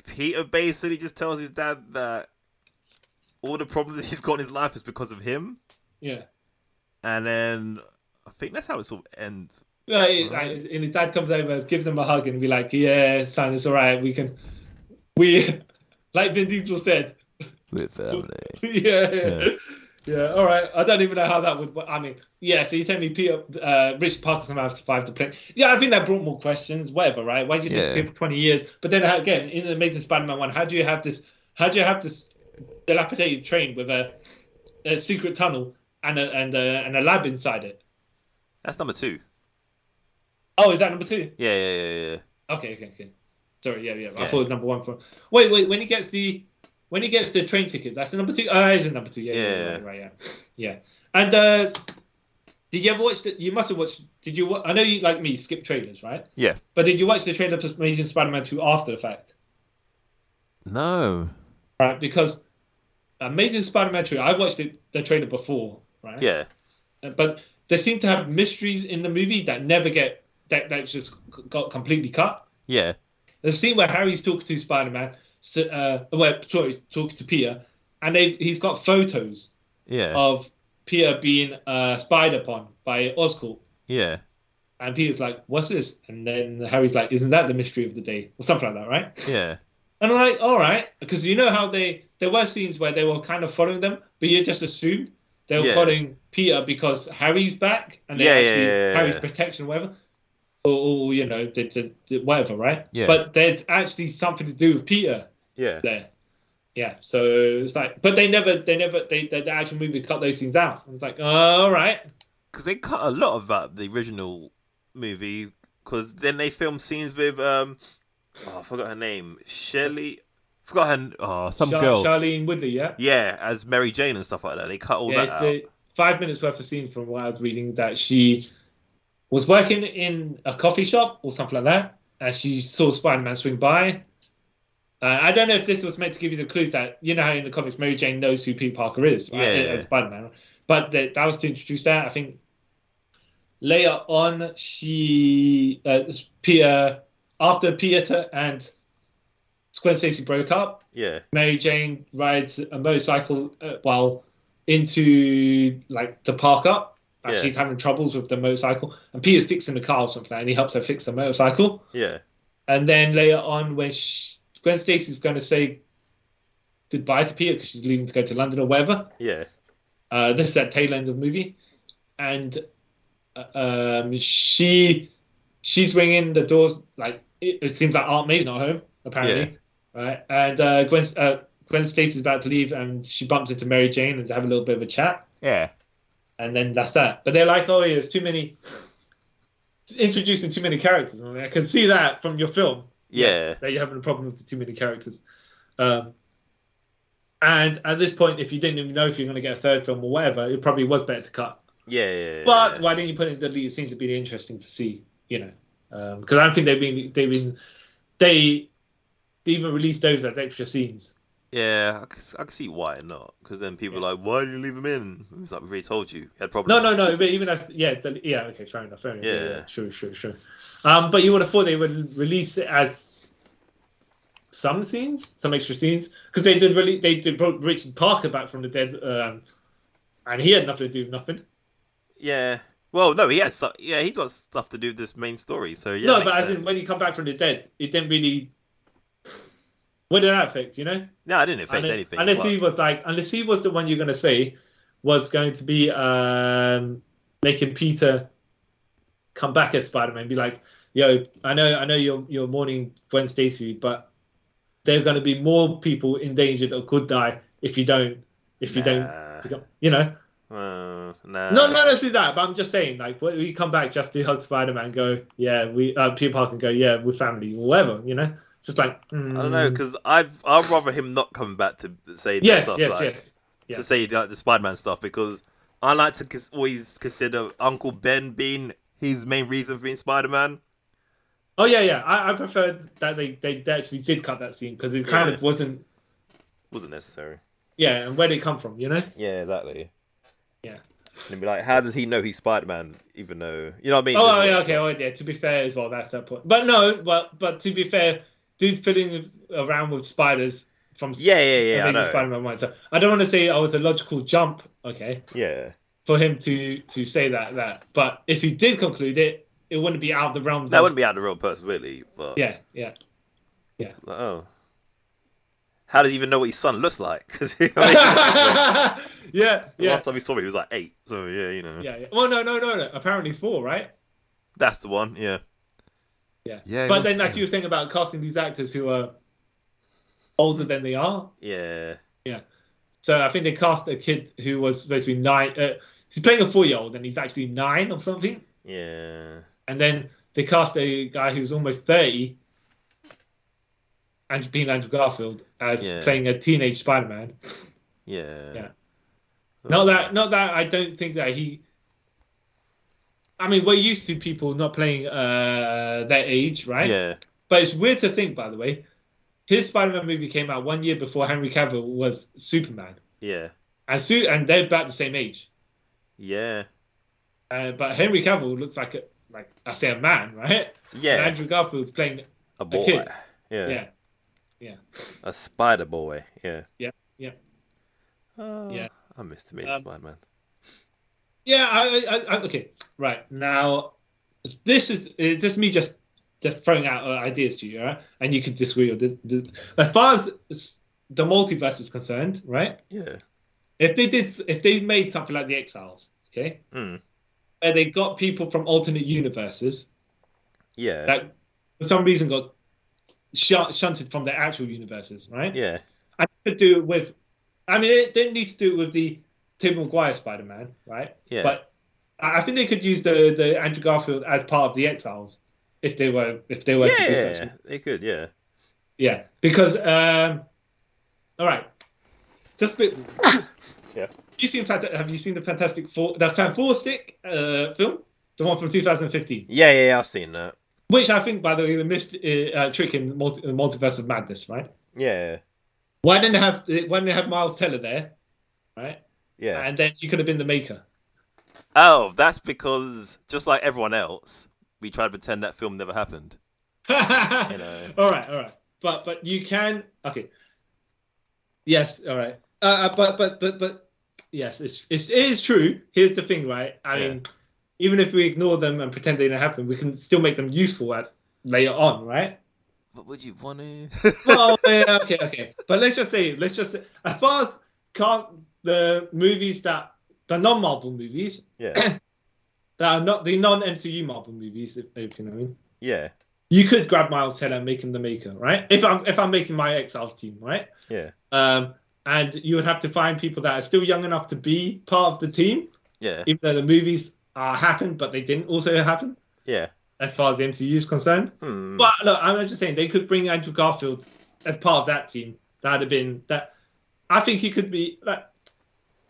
S6: Peter basically just tells his dad that all the problems he's got in his life is because of him.
S5: Yeah. And
S6: then I think that's how it sort of ends.
S5: Yeah, and his dad comes over, gives him a hug, and be like, "Yeah, son, it's all right. We like Vin Diesel said,
S6: with family."
S5: Yeah. All right. I don't even know how that would. I mean, yeah. So you tell me, Richard Parker somehow survived the plane. Yeah, I think that brought more questions. Whatever, right? Why did you disappear for 20 years? But then again, in the Amazing Spider-Man 1, how do you have this dilapidated train with a secret tunnel and a lab inside it?
S6: That's number 2.
S5: Oh, is that number 2?
S6: Yeah.
S5: Okay. Sorry, yeah. I thought it was number 1 Wait. When he gets the train ticket, that's the number 2. Oh, is it number 2? Yeah. Right. Yeah. And did you ever watch you must have watched. Did you? I know you, like me, skip trailers, right?
S6: Yeah.
S5: But did you watch the trailer for Amazing Spider-Man 2 after the fact?
S6: No.
S5: Right, because Amazing Spider-Man 2, I watched the trailer before, right?
S6: Yeah.
S5: But they seem to have mysteries in the movie that never get that just got completely cut.
S6: Yeah.
S5: There's a scene where Harry's talking to Spider-Man, talking to Peter, and he's got photos of Peter being spied upon by Oscorp.
S6: Yeah.
S5: And Peter's like, "What's this?" And then Harry's like, "Isn't that the mystery of the day?" Or something like that, right?
S6: Yeah.
S5: And I'm like, all right, because you know how there were scenes where they were kind of following them, but you just assumed they were following Peter because Harry's back and Harry's protection or whatever. Or whatever, right? Yeah. But there's actually something to do with Peter.
S6: Yeah.
S5: There. Yeah. So it's like, but the actual movie cut those scenes out. I was like, all right.
S6: Because they cut a lot of that, the original movie, because then they filmed scenes with I forgot her name, Shelley. Some girl.
S5: Charlene Woodley, yeah.
S6: Yeah, as Mary Jane and stuff like that. They cut all that out.
S5: 5 minutes worth of scenes from what I was reading that she was working in a coffee shop or something like that, and she saw Spider-Man swing by. I don't know if this was meant to give you the clues that, you know how in the comics Mary Jane knows who Peter Parker is, right? As Spider-Man. But that was to introduce that. I think later on, after Peter and Gwen Stacy broke up, Mary Jane rides a motorcycle into like the park up. She's having troubles with the motorcycle, and Peter sticks in the car or something, and he helps her fix the motorcycle.
S6: Yeah.
S5: And then later on, when Gwen Stacy's going to say goodbye to Peter because she's leaving to go to London or whatever.
S6: Yeah.
S5: This is that tail end of the movie, and she's ringing the doors. Like it seems like Aunt May's not home apparently, right? And Gwen Stacy's about to leave, and she bumps into Mary Jane and they have a little bit of a chat.
S6: Yeah.
S5: And then that's that. But they're like, "Oh, there's too many, introducing too many characters." I mean, I can see that from your film.
S6: Yeah.
S5: That you're having a problem with too many characters. And at this point, if you didn't even know if you're going to get a third film or whatever, it probably was better to cut.
S6: Yeah.
S5: But why didn't you put it in the lead? It seems to be interesting to see, because I don't think they even released those as extra scenes.
S6: Yeah, I can see why not. Because then people are like, why did you leave him in? It's like, we already told you. You had problems.
S5: No. But even as, okay, fair enough. Yeah, sure. But you would have thought they would release it as some extra scenes, because they brought Richard Parker back from the dead, and he had nothing to do with nothing.
S6: Yeah. Well, no, he had he's got stuff to do with this main story. So yeah.
S5: No, but as in when he come back from the dead, it didn't really. What did that affect? You know?
S6: No, it didn't affect anything.
S5: Unless he was the one you're gonna say was going to be making Peter come back as Spider-Man, be like, yo, I know you're mourning Gwen Stacy, but there are going to be more people endangered or could die if you don't, you know.
S6: Nah.
S5: No, do that. But I'm just saying, like, when we come back just to hug Spider-Man, go, yeah, Peter Parker can go, yeah, we're family, or whatever, you know. It's just like,
S6: I don't know, because I'd rather him not coming back to say that stuff, to say like the Spider-Man stuff, because I like to always consider Uncle Ben being his main reason for being Spider-Man.
S5: Oh yeah. I preferred that they actually did cut that scene, because it kind of wasn't
S6: necessary.
S5: Yeah, and where did it come from, you know?
S6: Yeah, exactly.
S5: Yeah.
S6: And be like, how does he know he's Spider-Man, even though, you know what I mean?
S5: Oh yeah, okay. Oh yeah. To be fair as well, that's that point. But no, but to be fair, dude's fiddling around with spiders from
S6: I know.
S5: Spider-Man mind. So I don't want to say was a logical jump, okay?
S6: Yeah.
S5: For him to say that, but if he did conclude it, it wouldn't be out of the realms.
S6: That wouldn't be out of the real possibility, but
S5: yeah.
S6: Like, oh, how does he even know what his son looks like? Because
S5: yeah.
S6: The last time we saw him, he was like 8. So yeah, you know.
S5: Yeah. Well, no. Apparently 4, right?
S6: That's the one. Yeah.
S5: Yeah. But then, like you were saying about casting these actors who are older than they are.
S6: Yeah.
S5: Yeah. So I think they cast a kid who was supposed to be 9. He's playing a 4-year-old, and he's actually 9 or something.
S6: Yeah.
S5: And then they cast a guy who's almost 30, and being Andrew Garfield as playing a teenage Spider-Man.
S6: Yeah.
S5: Not that I don't think that he. I mean, we're used to people not playing their age, right?
S6: Yeah.
S5: But it's weird to think, by the way, his Spider-Man movie came out 1 year before Henry Cavill was Superman.
S6: Yeah.
S5: And they're about the same age.
S6: Yeah.
S5: But Henry Cavill looks like a man, right?
S6: Yeah.
S5: And Andrew Garfield's playing
S6: a boy.
S5: kid.
S6: Yeah.
S5: Yeah.
S6: A spider boy. Yeah.
S5: Yeah.
S6: Oh,
S5: yeah.
S6: I missed him in Spider-Man.
S5: Yeah. I okay. Right now, this is just me just throwing out ideas to you, right? And you can disagree with this. As far as the multiverse is concerned, right?
S6: Yeah.
S5: If they made something like The Exiles, okay, where they got people from alternate universes, that for some reason got shunted from their actual universes, right?
S6: Yeah.
S5: I could do it with. I mean, they didn't need to do it with the Tobey Maguire Spider-Man, right?
S6: Yeah.
S5: But I think they could use the Andrew Garfield as part of The Exiles if they were to do
S6: something. They could, yeah.
S5: Yeah, because all right, just a bit.
S6: Yeah.
S5: Have you seen the Fantastic film, the one from 2015?
S6: Yeah, I've seen that.
S5: Which I think, by the way, they missed trick in Multiverse of Madness, right?
S6: Yeah.
S5: Why didn't they have Miles Teller there, right?
S6: Yeah.
S5: And then you could have been the Maker.
S6: Oh, that's because just like everyone else, we tried to pretend that film never happened. You know.
S5: All right. But you can. Okay. Yes. All right. But yes, it is true. Here's the thing, right? I mean, even if we ignore them and pretend they didn't happen, we can still make them useful later on, right?
S6: But would you want to?
S5: Well, yeah, okay. But let's just say, as far as the movies the non-Marvel movies, that are not the non-MCU Marvel movies, if you know what I mean.
S6: Yeah.
S5: You could grab Miles Teller and make him the Maker, right? If I'm making my Exiles team, right?
S6: Yeah.
S5: And you would have to find people that are still young enough to be part of the team.
S6: Yeah.
S5: Even though the movies happened, but they didn't also happen.
S6: Yeah.
S5: As far as the MCU is concerned. But look, I'm just saying they could bring Andrew Garfield as part of that team. That'd have been that. I think he could be like.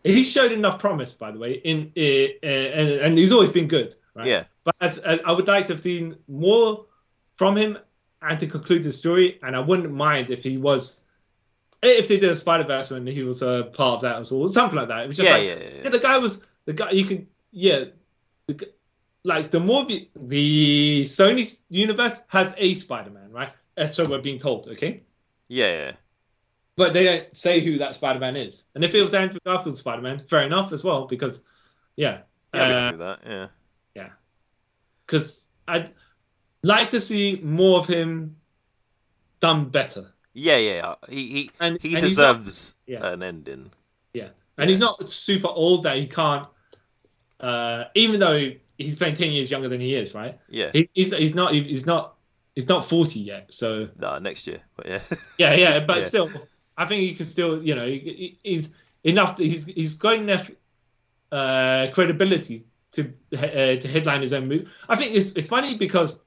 S5: He showed enough promise, by the way, and he's always been good, right?
S6: Yeah.
S5: But as I would like to have seen more from him and to conclude the story, and I wouldn't mind if they did a Spider-Verse and he was a part of that as well, something like that. It was just the guy you can like the Sony universe has a Spider-Man, right? So we're being told, okay?
S6: Yeah.
S5: But they don't say who that Spider-Man is. And if it was Andrew Garfield Spider-Man, fair enough as well, because
S6: Yeah, we can do that. Yeah.
S5: Yeah. Because I'd like to see more of him done better.
S6: Yeah. He
S5: And
S6: deserves
S5: not,
S6: an ending.
S5: Yeah. And he's not super old that he can't, even though he's playing 10 years younger than he is, right?
S6: Yeah.
S5: He's not 40 yet, so.
S6: No, next year, but yeah.
S5: Yeah, but still, I think he can still, he's enough. He's got enough credibility to headline his own movie. I think it's funny because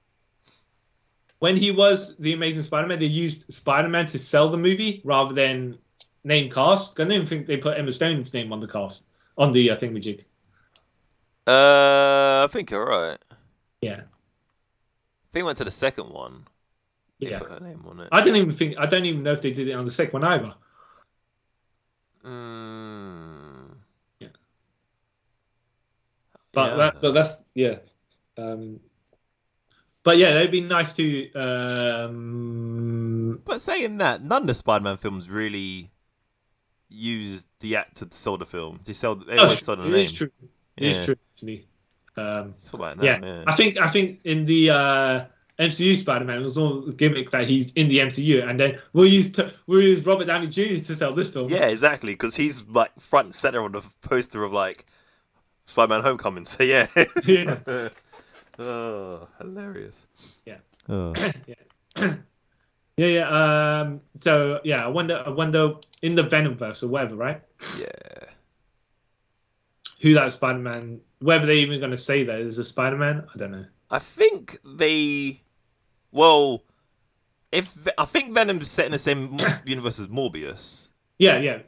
S5: when he was the Amazing Spider-Man, they used Spider-Man to sell the movie rather than name cast. I don't even think they put Emma Stone's name on the cast on the thingamajig.
S6: I think you're right.
S5: Yeah.
S6: I think I went to the second one. They
S5: Yeah.
S6: put her name on it.
S5: I don't even know if they did it on the second one either. Yeah. But that's yeah. But yeah, it'd be nice to.
S6: But saying that, none of the Spider-Man films really used the actor to sell the film. They always sell the name.
S5: It is true. It is true, actually.
S6: It's all about that,
S5: yeah. I think in the MCU Spider-Man, it was all gimmick that he's in the MCU, and then we'll use Robert Downey Jr. to sell this film.
S6: Yeah, exactly, because he's like front and center on the poster of like Spider-Man: Homecoming. So yeah.
S5: Yeah.
S6: Oh, hilarious.
S5: Yeah.
S6: Oh.
S5: Yeah. So yeah, I wonder in the Venomverse or whatever, right?
S6: Yeah.
S5: Who that Spider-Man? Whether they're even going to say that is a Spider-Man, I don't know.
S6: I think they. Well, I think Venom's set in the same universe as Morbius.
S5: Yeah.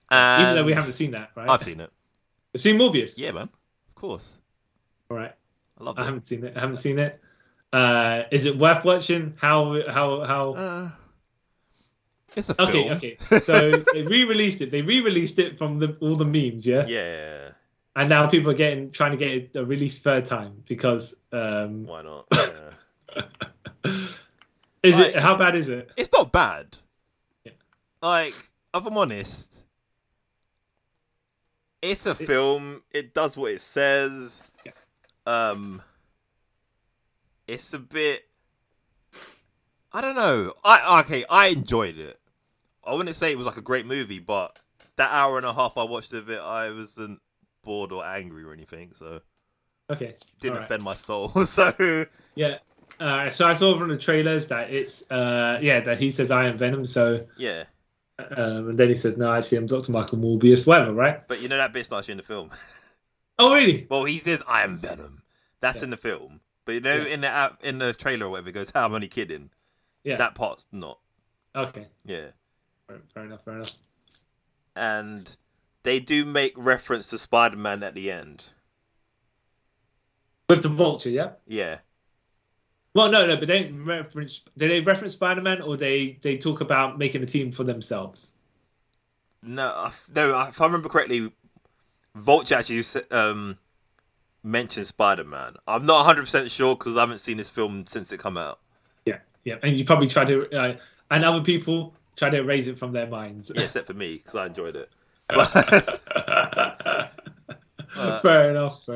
S6: And
S5: even though we haven't seen that, right?
S6: I've seen it.
S5: You've seen Morbius?
S6: Yeah, man. Of course.
S5: All right.
S6: I love it.
S5: I haven't seen it. Is it worth watching? How?
S6: It's a film.
S5: Okay. So they re-released it. They re-released it from all the memes, yeah.
S6: Yeah.
S5: And now people are trying to get it released third time because.
S6: Why not? Yeah.
S5: How bad is it?
S6: It's not bad.
S5: Yeah.
S6: Like, if I'm honest, it's a film. It does what it says.
S5: Yeah.
S6: It's a bit. I don't know. I enjoyed it. I wouldn't say it was like a great movie, but that hour and a half I watched of it, I wasn't bored or angry or anything. So
S5: okay,
S6: didn't offend my soul. So
S5: yeah. So I saw from the trailers that it's that he says I am Venom. So
S6: yeah.
S5: And then he said no, actually I'm Dr. Michael Morbius, whatever, right?
S6: But you know that bit's not actually in the film.
S5: Oh really?
S6: Well, he says I am Venom. That's in the film. But you know, in the trailer or whatever, it goes, "How am I only kidding?"
S5: Yeah.
S6: That part's not.
S5: Okay.
S6: Yeah.
S5: Fair enough.
S6: And they do make reference to Spider-Man at the end.
S5: With the Vulture, yeah.
S6: Yeah.
S5: Well, no, but they reference. Did they reference Spider-Man, or they talk about making a team for themselves?
S6: No. If I remember correctly, Vulture actually mentioned Spider-Man. I'm not 100% sure because I haven't seen this film since it come out.
S5: Yeah, and you probably try to, and other people try to erase it from their minds.
S6: Yeah, except for me because I enjoyed it.
S5: Fair enough.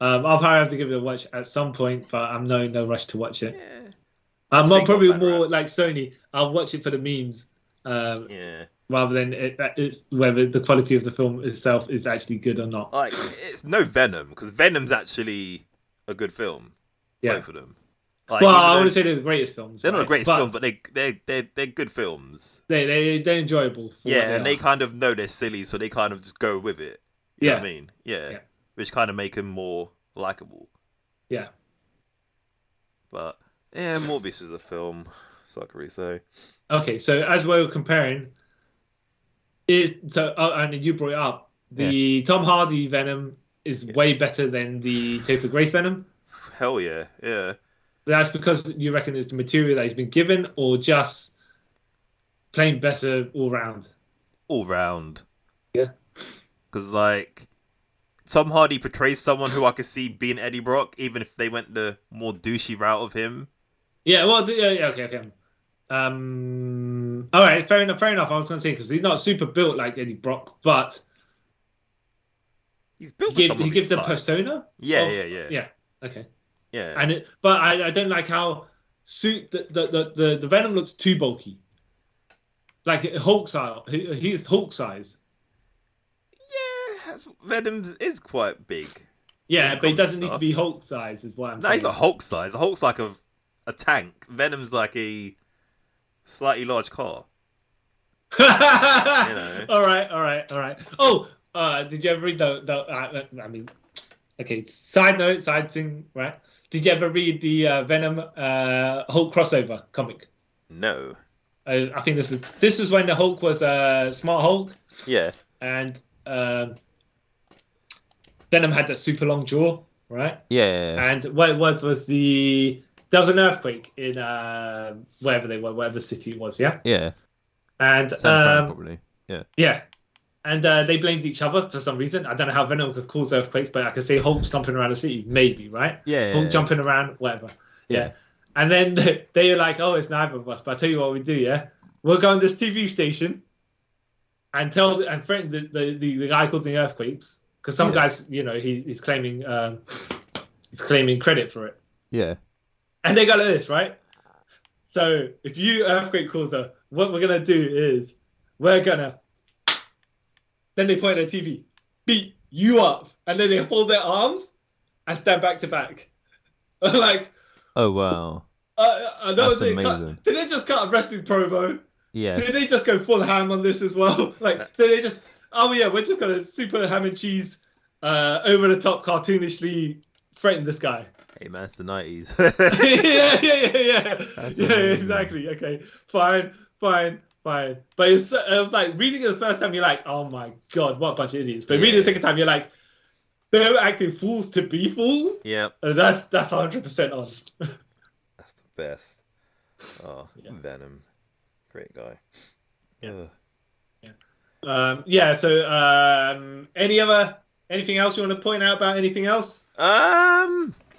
S5: I'll probably have to give it a watch at some point, but I'm no rush to watch it.
S6: Yeah.
S5: I'm probably more like Sony. I'll watch it for the memes. Rather than it's whether the quality of the film itself is actually good or not.
S6: Like it's no Venom because Venom's actually a good film.
S5: Yeah.
S6: Both of them. Like,
S5: well, I wouldn't say they're the greatest films.
S6: They're not the greatest film, but they're good films.
S5: They're enjoyable.
S6: And they kind of know they're silly, so they kind of just go with it. You know what I mean? Yeah. Which kind of make them more likable. Yeah. But yeah, Morbius is a film, so I can really say.
S5: Okay, so as we're comparing, and you brought it up, the Tom Hardy Venom is way better than the Topher Grace Venom.
S6: Hell yeah, yeah.
S5: That's because you reckon it's the material that he's been given, or just plain better all round?
S6: All round.
S5: Yeah.
S6: Because like Tom Hardy portrays someone who I could see being Eddie Brock, even if they went the more douchey route of him.
S5: Yeah, well, yeah, okay. All right, fair enough. I was going to say, because he's not super built like Eddie Brock, but
S6: he's built for someone
S5: he gives the persona.
S6: Yeah.
S5: Okay.
S6: Yeah.
S5: But I don't like how the Venom looks too bulky. Like Hulk style. He's Hulk size.
S6: Yeah, Venom is quite big.
S5: Yeah, but he doesn't need to be Hulk size, is what I'm saying.
S6: No, he's not Hulk size. Hulk's like a tank. Venom's like a slightly large car.
S5: You know. All right. Oh, did you ever read side thing, right? Did you ever read the Venom Hulk crossover comic?
S6: No.
S5: I think this was when the Hulk was Smart Hulk.
S6: Yeah.
S5: And Venom had that super long jaw, right?
S6: Yeah.
S5: And what it was there was an earthquake in wherever they were, whatever city it was, yeah?
S6: Yeah.
S5: And
S6: San Fran, probably. Yeah.
S5: Yeah. And they blamed each other for some reason. I don't know how Venom could cause earthquakes, but I could say Hulk stomping around the city, maybe, right?
S6: Yeah.
S5: Hulk jumping around, whatever.
S6: Yeah.
S5: And then they were like, oh, it's neither of us. But I'll tell you what we do, yeah? We'll go on this TV station and threaten the guy causing earthquakes. Because some guys, you know, he's claiming credit for it.
S6: Yeah.
S5: And they go like this, right? So if you earthquake causer, what we're going to do is then they point at the TV, beat you up. And then they fold their arms and stand back to back. Like,
S6: oh, wow.
S5: That's
S6: amazing.
S5: Did they just cut a wrestling promo?
S6: Yes.
S5: Did they just go full ham on this as well? Like, did they just, oh yeah, we're just going to super ham and cheese, over the top, cartoonishly threaten this guy?
S6: Hey man, it's the 90s.
S5: Yeah, exactly. Okay, fine. But it's like reading it the first time, you're like, oh my god, what a bunch of idiots. But reading it the second time, you're like, they're acting fools to be fools.
S6: Yeah.
S5: That's 100% on.
S6: That's the best. Oh, yeah. Venom, great guy.
S5: Yeah. So, anything else you want to point out about anything else?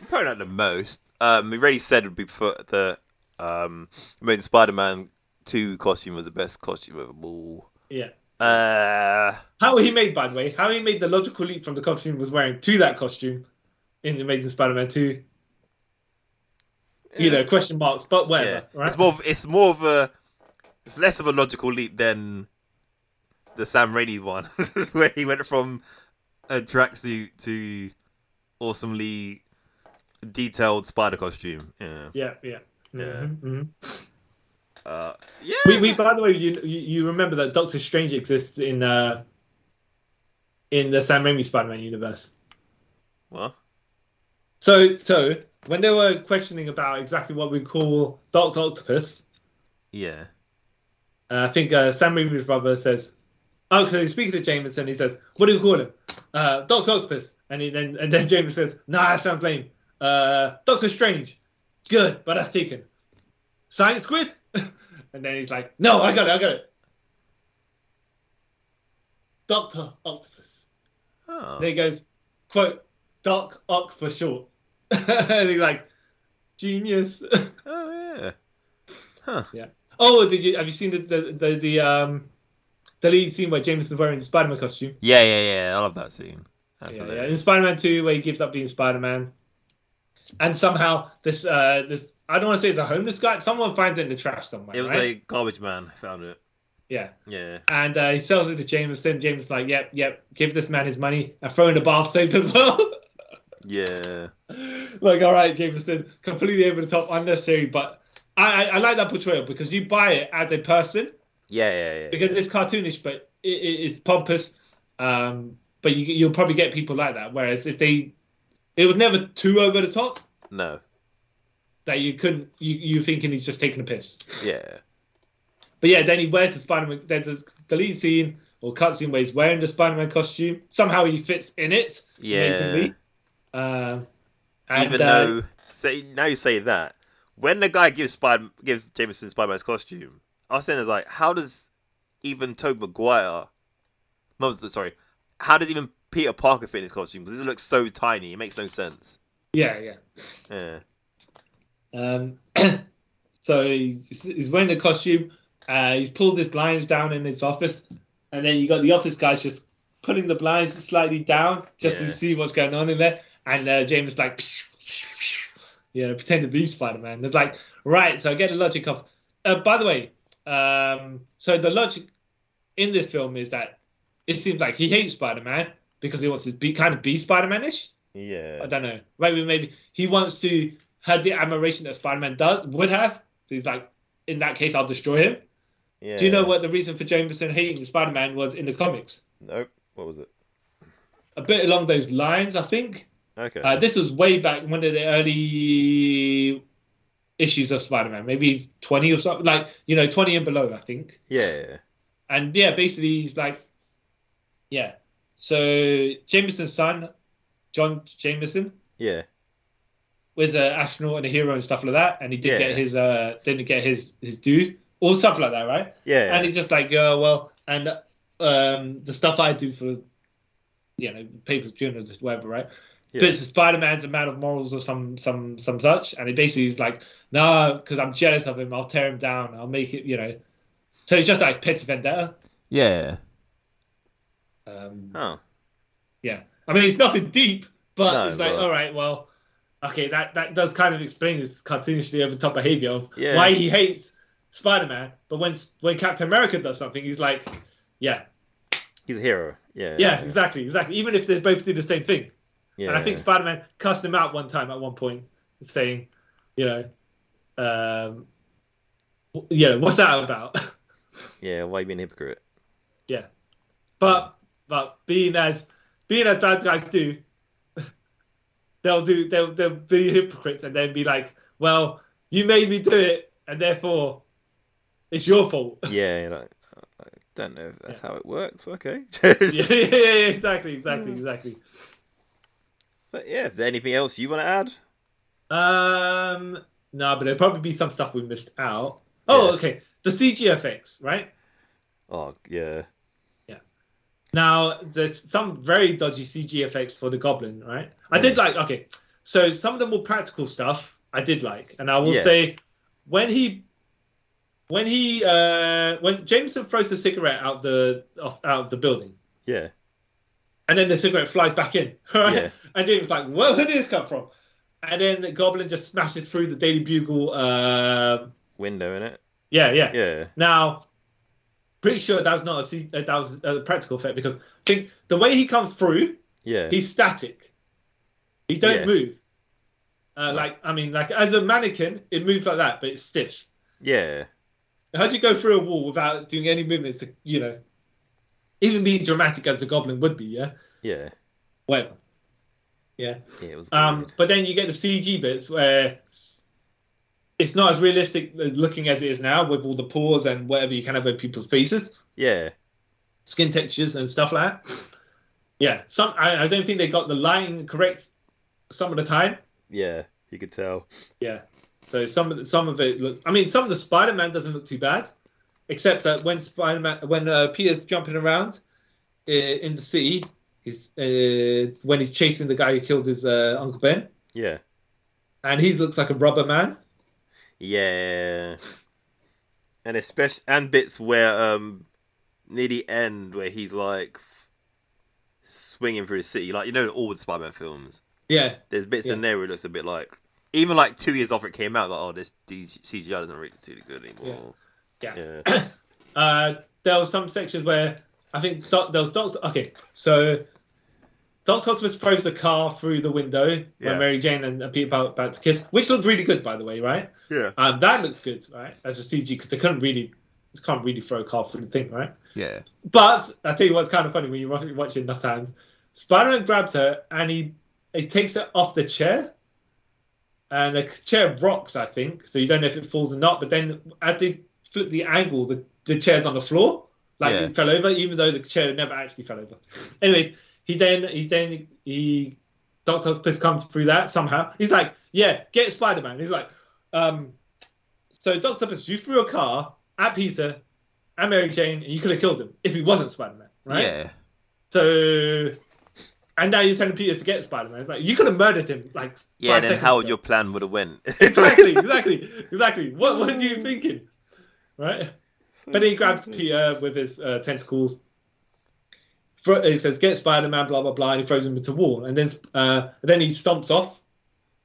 S6: Probably not the most. We already said it would be for the Amazing Spider-Man 2 costume was the best costume of them all.
S5: Yeah.
S6: How
S5: he made, by the way, how he made the logical leap from the costume he was wearing to that costume in Amazing Spider-Man 2. You know, question marks, but whatever.
S6: Yeah.
S5: Right?
S6: It's less of a logical leap than the Sam Raimi one, where he went from a tracksuit to awesomely detailed spider costume. Yeah.
S5: Mm-hmm.
S6: Yeah.
S5: We by the way, you remember that Doctor Strange exists in the Sam Raimi Spider-Man universe.
S6: What?
S5: So when they were questioning about exactly what we call Doctor Octopus,
S6: yeah,
S5: I think Sam Raimi's brother says, "Oh, because he's speaking to Jameson, he says, what do you call him? Doctor Octopus." And then Jameson says, "Nah, that sounds lame. Doctor Strange, good, but that's taken. Science Squid." And then he's like, "No, I got it. Doctor Octopus."
S6: Oh.
S5: Then he goes, quote, "Doc Ock for short." And he's like, "Genius."
S6: Oh yeah. Huh.
S5: Yeah. Oh, have you seen the lead scene where Jameson's wearing the Spider-Man costume?
S6: Yeah. I love that scene. That's hilarious.
S5: In Spider-Man 2, where he gives up being Spider-Man, and somehow this I don't want to say it's a homeless guy. Someone finds it in the trash somewhere.
S6: It was
S5: right?
S6: a garbage man found it.
S5: Yeah.
S6: Yeah.
S5: And he sells it to Jameson. Jameson's like, yep, give this man his money and throw in the bath soap as well.
S6: Yeah.
S5: Like, all right, Jameson, completely over the top, unnecessary, but I like that portrayal because you buy it as a person.
S6: Yeah.
S5: Because it's cartoonish, but it's pompous. But you'll probably get people like that. Whereas it was never too over the top.
S6: No.
S5: That you're thinking he's just taking a piss.
S6: Yeah.
S5: But yeah, then he wears the Spider-Man. There's the lead scene or cutscene where he's wearing the Spider-Man costume. Somehow he fits in it.
S6: Yeah.
S5: Amazingly.
S6: Even though, now you say that, when the guy gives Jameson Spider-Man's costume, I was saying, how does even Tobey Maguire, how does even Peter Parker fit in his costume because this looks so tiny. It makes no sense.
S5: Yeah. So he's wearing the costume. He's pulled his blinds down in his office, and then you got the office guys just putting the blinds slightly down just to see what's going on in there. And James is like, pretend to be Spider-Man. It's like, right. So I get the logic of. By the way, so the logic in this film is that it seems like he hates Spider-Man because he wants to be Spider-Man-ish.
S6: Yeah.
S5: I don't know. Maybe he wants to have the admiration that Spider-Man would have. So he's like, in that case, I'll destroy him.
S6: Yeah.
S5: Do you know what the reason for Jameson hating Spider-Man was in the comics?
S6: Nope. What was it?
S5: A bit along those lines, I think.
S6: Okay.
S5: This was way back one of the early issues of Spider-Man, maybe 20 or something, 20 and below, I think.
S6: Yeah.
S5: And basically he's like, so Jameson's son, John Jameson, was an astronaut and a hero and stuff like that, and he didn't get his due or something like that, right?
S6: Yeah.
S5: And he's just like, the stuff I do for, papers, journals, whatever, right?
S6: Yeah.
S5: But Spider-Man's a man of morals or some such, and he basically is like, no, because I'm jealous of him, I'll tear him down, I'll make it, So it's just like petty vendetta.
S6: Yeah.
S5: Yeah. I mean, it's nothing deep, but it's like,
S6: but...
S5: all right, well, okay, that does kind of explain his cartoonishly over top behavior of why he hates Spider-Man, but when Captain America does something, he's like,
S6: he's a hero.
S5: Yeah, exactly. Even if they both do the same thing.
S6: Yeah.
S5: And I think Spider-Man cussed him out one time at one point, saying, what's that about?
S6: Yeah, why being a hypocrite?
S5: Yeah. But being as bad guys do, they'll be hypocrites and then be like, well, you made me do it, and therefore it's your fault.
S6: Yeah, I don't know if that's how it works. But okay.
S5: Exactly.
S6: But is there anything else you want to add?
S5: No, but there'll probably be some stuff we missed out. Oh, okay. The CG effects, right?
S6: Oh, yeah.
S5: Yeah. Now, there's some very dodgy CG effects for the Goblin, right? I did like, so some of the more practical stuff I did like. And I will say, when Jameson throws the cigarette out of the building.
S6: Yeah.
S5: And then the cigarette flies back in, right?
S6: Yeah.
S5: And James like, where did this come from? And then the Goblin just smashes through the Daily Bugle
S6: window in it.
S5: Yeah. Now, pretty sure that was not that was a practical effect because I think the way he comes through, he's static. He don't move. Like as a mannequin, it moves like that, but it's stiff.
S6: Yeah.
S5: How do you go through a wall without doing any movements? Even being dramatic as a Goblin would be, yeah.
S6: Yeah.
S5: Whatever. Yeah.
S6: Yeah, it was weird.
S5: But then you get the CG bits where it's not as realistic looking as it is now with all the pores and whatever you can have in people's faces.
S6: Yeah.
S5: Skin textures and stuff like that. Yeah. I don't think they got the lighting correct some of the time.
S6: Yeah, you could tell.
S5: Yeah. So some of it looks. I mean, some of the Spider-Man doesn't look too bad, except that when Peter's jumping around in the city, when he's chasing the guy who killed his Uncle Ben.
S6: Yeah. And
S5: he looks like a rubber man.
S6: Yeah. And bits where near the end where he's like swinging through the city, like all the Spider-Man films.
S5: Yeah.
S6: There's bits in there where it looks a bit like, even like 2 years after it came out, like, this CGI doesn't really too good anymore.
S5: Yeah. There was some sections where I think there was Doctor. Okay, so Doctor Octopus throws the car through the window when Mary Jane and Peter about to kiss, which looked really good, by the way, right?
S6: Yeah.
S5: That looks good, right? As a CG, because they can't really throw a car through the thing, right?
S6: Yeah.
S5: But I tell you what's kind of funny when you're watching enough times. Spider-Man grabs her and he takes her off the chair, and the chair rocks, I think. So you don't know if it falls or not. But then as they flip the angle, the chair's on the floor, like it fell over, even though the chair never actually fell over. Anyways, Doctor Octopus comes through that somehow. He's like, get Spider-Man. He's like, so Doctor Octopus, you threw a car at Peter and Mary Jane, and you could have killed him if he wasn't Spider-Man, right?
S6: Yeah.
S5: So And now you're telling Peter to get Spider-Man. It's like, you could have murdered him, like,
S6: Yeah,
S5: 5
S6: then
S5: seconds
S6: how
S5: ago.
S6: your plan would have went.
S5: Exactly. What were you thinking? Right? But he grabs Peter with his tentacles. He says, get Spider-Man, blah, blah, blah, and he throws him into the wall. And then he stomps off.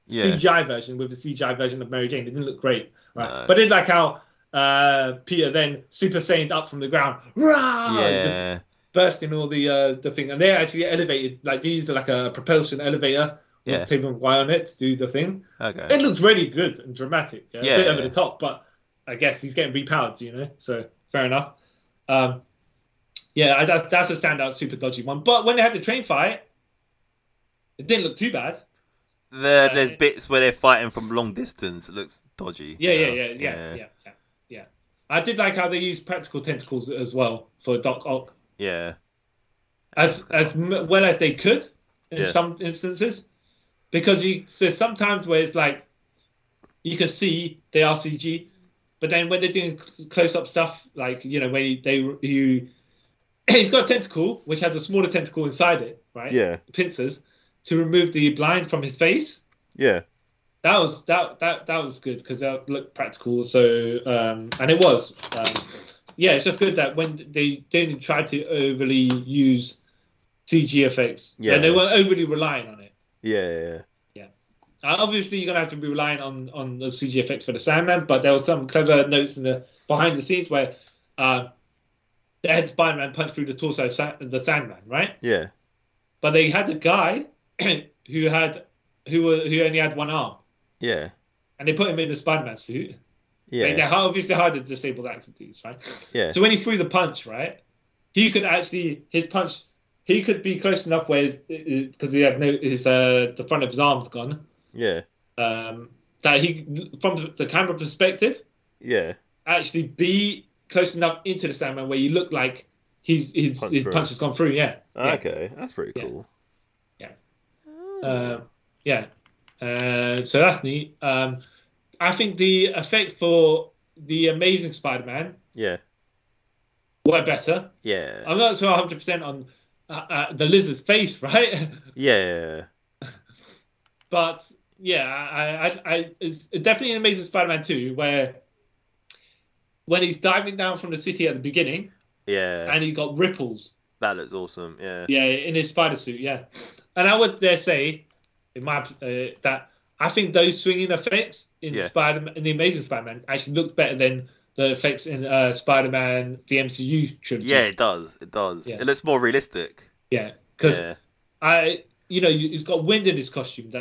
S6: Yeah.
S5: CGI version with the CGI version of Mary Jane. It didn't look great. Right?
S6: No.
S5: But it's like how Peter then Super Saiyan up from the ground. Rah!
S6: Yeah.
S5: Bursting all the thing. And they actually elevated, like, they used like a propulsion elevator with Tobey Maguire on it to do the thing.
S6: Okay.
S5: It looks really good and dramatic. A bit over
S6: Yeah.
S5: the top, but I guess he's getting repowered, you know? So, fair enough. That's a standout, super dodgy one. But when they had the train fight, it didn't look too bad.
S6: There's bits where they're fighting from long distance. It looks dodgy.
S5: Yeah. I did like how they used practical tentacles as well for Doc Ock.
S6: Yeah.
S5: As well as they could in some instances. Because there's sometimes where it's like, you can see they are CG, but then when they're doing close-up stuff, like, you know, when he's got a tentacle, which has a smaller tentacle inside it, right?
S6: Yeah.
S5: Pincers, to remove the blind from his face.
S6: Yeah.
S5: That was good because that looked practical. So and it was. It's just good that when they didn't try to overly use CG effects, and they weren't overly relying on it.
S6: Yeah.
S5: Obviously, you're gonna have to be relying on the CG effects for the Sandman, but there were some clever notes in the behind the scenes where they had Spider-Man punch through the torso of the Sandman, right?
S6: Yeah.
S5: But they had the guy who only had one arm.
S6: Yeah.
S5: And they put him in the Spider-Man suit.
S6: Yeah.
S5: They're obviously hard to disabled actors to use, right?
S6: Yeah.
S5: So when he threw the punch, right, he could be close enough where because he had the front of his arm's gone.
S6: Yeah.
S5: That he, from the camera perspective, actually be close enough into the Sandman where you look like his punch has gone through. Yeah.
S6: Okay, that's pretty cool.
S5: So that's neat. I think the effects for the Amazing Spider-Man were better.
S6: Yeah.
S5: I'm not sure 100% on the lizard's face, right?
S6: Yeah.
S5: But it's definitely an Amazing Spider-Man 2 where when he's diving down from the city at the beginning, and he got ripples.
S6: That looks awesome. Yeah.
S5: Yeah, in his spider suit. Yeah, and I would dare say, that I think those swinging effects in the Amazing Spider-Man actually looked better than the effects in Spider-Man the MCU trilogy.
S6: Yeah, it does. Yeah. It looks more realistic.
S5: Yeah, because he's got wind in his costume.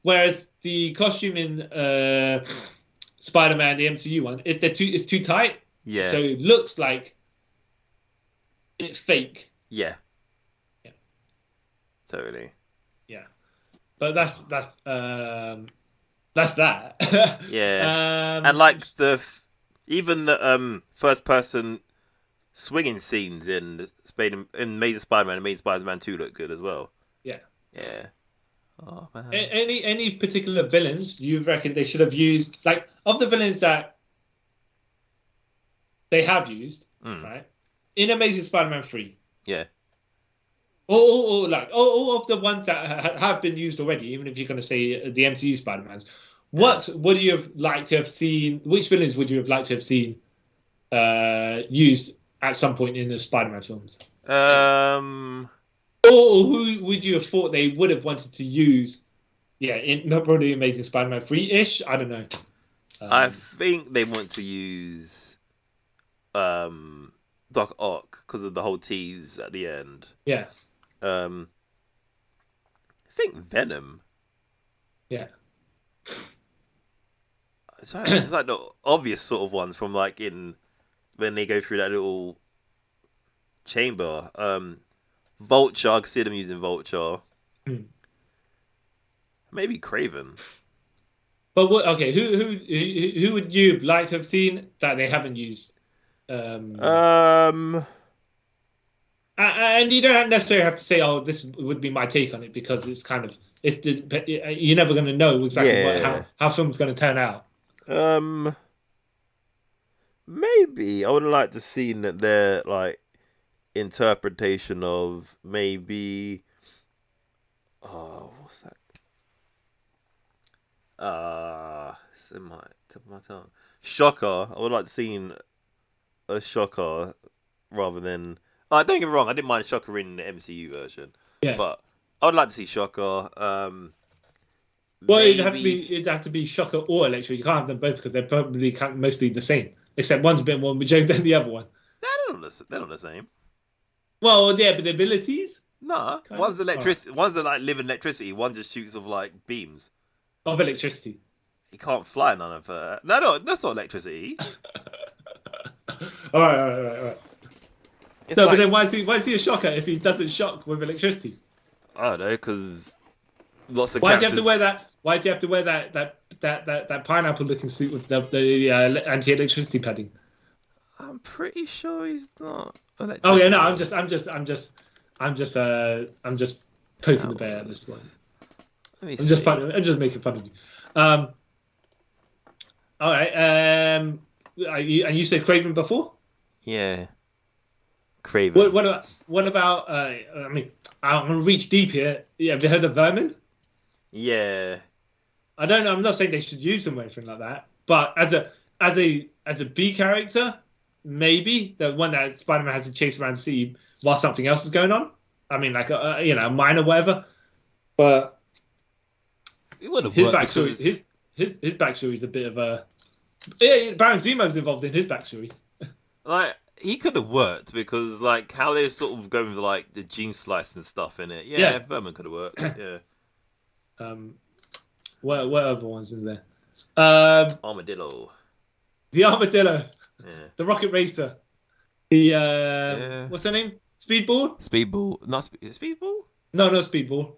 S5: Whereas the costume in Spider-Man the MCU one, it's too tight.
S6: Yeah.
S5: So it looks like it's fake.
S6: Yeah. Totally.
S5: Yeah. But that's that.
S6: Yeah. And like even the first person swinging scenes in Amazing Spider-Man and Amazing Spider-Man 2 look good as well.
S5: Yeah.
S6: Yeah. Oh man.
S5: Any particular villains you reckon they should have used, like, of the villains that they have used, right? In Amazing Spider-Man 3.
S6: Yeah.
S5: Or all of the ones that have been used already, even if you're going to say the MCU Spider-Mans. What would you have liked to have seen? Which villains would you have liked to have seen used at some point in the Spider-Man films? Or who would you have thought they would have wanted to use? Yeah, in probably Amazing Spider-Man 3-ish. I don't know.
S6: I think they want to use Doc Ock because of the whole tease at the end.
S5: Yeah.
S6: I think Venom.
S5: Yeah.
S6: It's like the obvious sort of ones from like when they go through that little chamber. Vulture, I can see them using Vulture. Maybe Craven.
S5: But what? Okay, who would you like to have seen that they haven't used? And you don't necessarily have to say, "Oh, this would be my take on it," because it's kind of you're never going to know exactly how film's going to turn out.
S6: Maybe I would like to see that their like interpretation of maybe Oh, what's that? It's in my tip of my tongue. Shocker. I would like to see a Shocker rather than. Don't get me wrong. I didn't mind Shocker in the MCU version.
S5: Yeah.
S6: But I would like to see Shocker.
S5: Well,
S6: maybe...
S5: it'd have to be Shocker or Electro. You can't have them both because they're probably mostly the same, except one's a bit more mature than the other one.
S6: They're not the same.
S5: Well, yeah, but the abilities.
S6: Nah, one's electricity. Right. One's like living electricity. One just shoots of like beams
S5: of electricity.
S6: He can't fly none of her. No, that's not electricity.
S5: All right. No, but then why is he a Shocker if he doesn't shock with electricity?
S6: I don't know, because lots of
S5: Why
S6: characters...
S5: do you have to wear that? Why do you have to wear that pineapple-looking suit with the anti-electricity padding?
S6: I'm pretty sure he's not.
S5: Oh yeah, no, I'm just poking the bear at this one. I'm just making fun of you. All right. And you said Craven before?
S6: Yeah. Craven.
S5: What about? I mean, I'm gonna reach deep here. Yeah, have you heard of Vermin?
S6: Yeah.
S5: I don't know. I'm not saying they should use them or anything like that. But as a B character, maybe the one that Spider-Man has to chase around the city while something else is going on. I mean, like a mine or whatever. But
S6: it would have
S5: his
S6: worked
S5: backstory.
S6: Because...
S5: His backstory is a bit of a. Yeah, Baron Zemo's involved in his backstory.
S6: Like, he could have worked because, like, how they sort of going with like the gene slice and stuff in it. Yeah. Vermin could have worked. Yeah.
S5: What other ones in there?
S6: Armadillo.
S5: The Armadillo.
S6: Yeah.
S5: The Rocket Racer. The what's her name? Speedball.
S6: Speedball. Not Speedball.
S5: No, Speedball.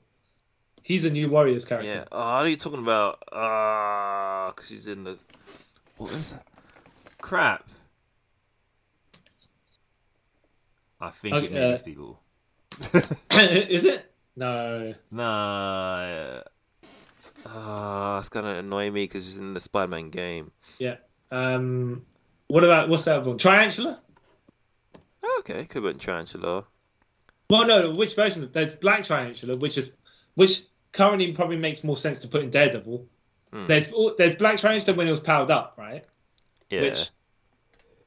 S5: He's a New Warriors character.
S6: Yeah. Oh, I know you're talking about. Because she's in the. What is that? Crap. I think it may be Speedball.
S5: Is it? No.
S6: Nah. It's gonna annoy me because she's in the Spider-Man game.
S5: Yeah. What's that one? Tarantula?
S6: Okay, could have been Tarantula.
S5: Well, no. Which version? There's Black Tarantula, which currently probably makes more sense to put in Daredevil. There's Black Tarantula when it was powered up, right?
S6: Yeah.
S5: Which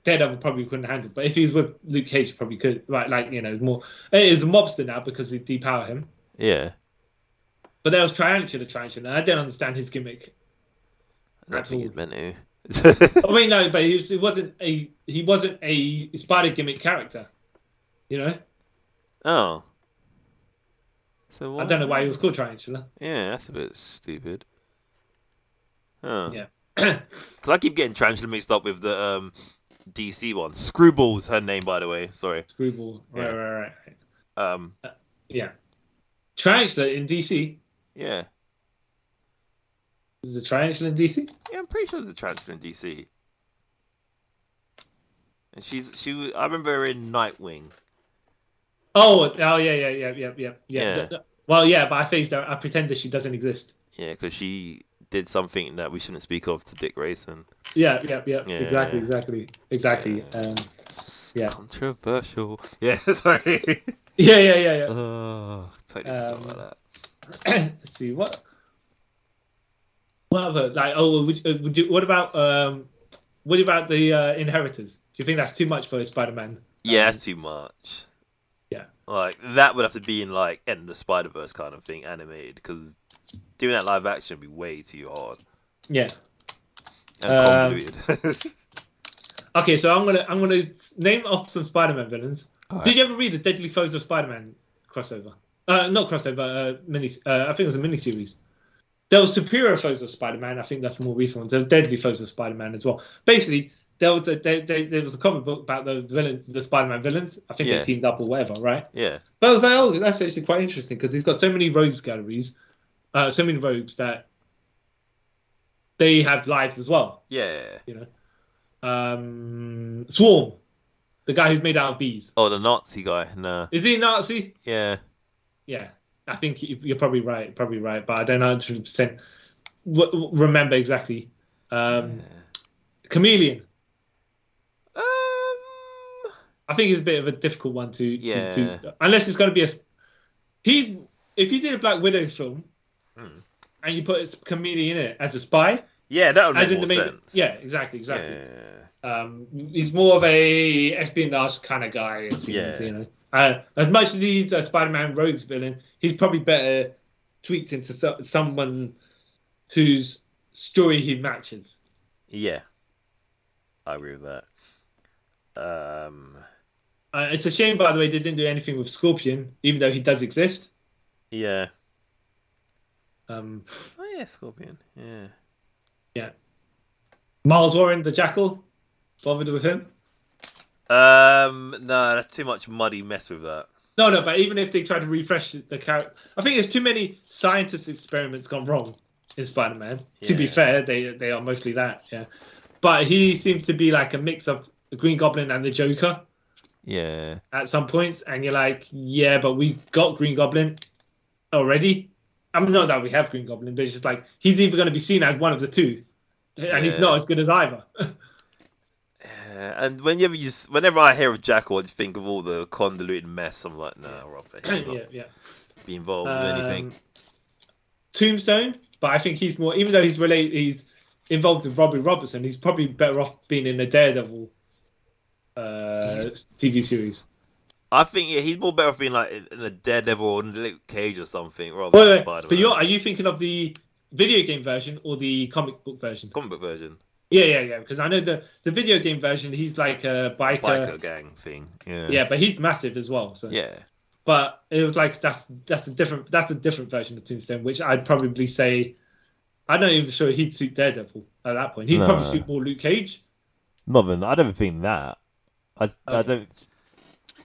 S5: Daredevil probably couldn't handle, but if he was with Luke Cage, he probably could. Right? Like more. It is a mobster now because they depower him.
S6: Yeah.
S5: But there was Tarantula, and I don't understand his gimmick.
S6: I don't think he's meant to.
S5: I mean, no, but he wasn't a spider gimmick character, you know.
S6: Oh. So
S5: I don't know why he was called Tarantula.
S6: Yeah, that's a bit stupid. Oh.
S5: Yeah.
S6: Because I keep getting Tarantula mixed up with the DC one. Screwball's her name, by the way. Sorry.
S5: Screwball. Right. Yeah. Tarantula in DC.
S6: Yeah.
S5: Is it Tarantula in DC?
S6: Yeah, I'm pretty sure there's a Tarantula in DC. And I remember her in Nightwing.
S5: Oh yeah. Well, yeah, but I pretend that she doesn't exist.
S6: Yeah, because she did something that we shouldn't speak of to Dick Grayson.
S5: Yeah. Exactly. Yeah.
S6: Controversial. Yeah, sorry.
S5: Yeah.
S6: Oh, totally forgot about that.
S5: Let's see what other like. Oh, what about the Inheritors? Do you think that's too much for Spider-Man?
S6: Yeah, that's too much.
S5: Yeah.
S6: Like, that would have to be in, like, End of the Spider-Verse kind of thing, animated, because doing that live action would be way too hard.
S5: Yeah.
S6: And convoluted.
S5: Okay, so I'm gonna name off some Spider-Man villains.
S6: Right.
S5: Did you ever read the Deadly Foes of Spider-Man crossover? Not crossover, I think it was a miniseries. There was Superior Foes of Spider-Man. I think that's the more recent one. There's Deadly Foes of Spider-Man as well. Basically, there was a comic book about the Spider-Man villains. I think they teamed up or whatever, right?
S6: Yeah.
S5: But I was like, oh, that's actually quite interesting because he's got so many rogues galleries, so many rogues that they have lives as well.
S6: Yeah.
S5: You know, Swarm, the guy who's made out of bees.
S6: Oh, the Nazi guy. No.
S5: Is he a Nazi?
S6: Yeah.
S5: Yeah. I think you're probably right, but I don't 100% remember exactly. Chameleon. I think it's a bit of a difficult one to unless it's going to be if you did a Black Widow film and you put a Chameleon in it as a spy,
S6: yeah, that would make
S5: as in
S6: more
S5: the main,
S6: sense.
S5: yeah, exactly.
S6: Yeah.
S5: He's more of a espionage kind of guy. It seems,
S6: Yeah.
S5: you know. As much as he's a Spider-Man rogues villain, he's probably better tweaked into someone whose story he matches.
S6: Yeah, I agree with that.
S5: It's a shame, by the way, they didn't do anything with Scorpion, even though he does exist.
S6: Yeah.
S5: Oh
S6: yeah, Scorpion. Yeah.
S5: Yeah. Miles Warren, the Jackal, bothered with him?
S6: No, that's too much muddy mess with that.
S5: No, but even if they try to refresh the character, I think there's too many scientist experiments gone wrong in Spider-Man. Yeah. To be fair, they are mostly that, yeah. But he seems to be like a mix of the Green Goblin and the Joker.
S6: Yeah.
S5: At some points, and you're like, yeah, but we got Green Goblin already. I mean, not that we have Green Goblin, but it's just like he's either going to be seen as one of the two, and he's not as good as either.
S6: And whenever I hear of Jackal, I just think of all the convoluted mess. I'm like, nah, rather be involved with anything.
S5: Tombstone, but I think he's more, even though he's involved with Robbie Robertson, he's probably better off being in the Daredevil TV series.
S6: I think he's more better off being like in a Daredevil or in Luke Cage or something rather than Spider-Man.
S5: But are you thinking of the video game version or the comic book version?
S6: Comic book version.
S5: Yeah. Because I know the video game version, he's like a biker
S6: gang thing. Yeah.
S5: Yeah, but he's massive as well. So
S6: yeah.
S5: But it was like that's a different version of Tombstone, which I'd probably say I'm not even sure he'd suit Daredevil at that point. He'd probably suit more Luke Cage.
S3: I don't think that. I don't.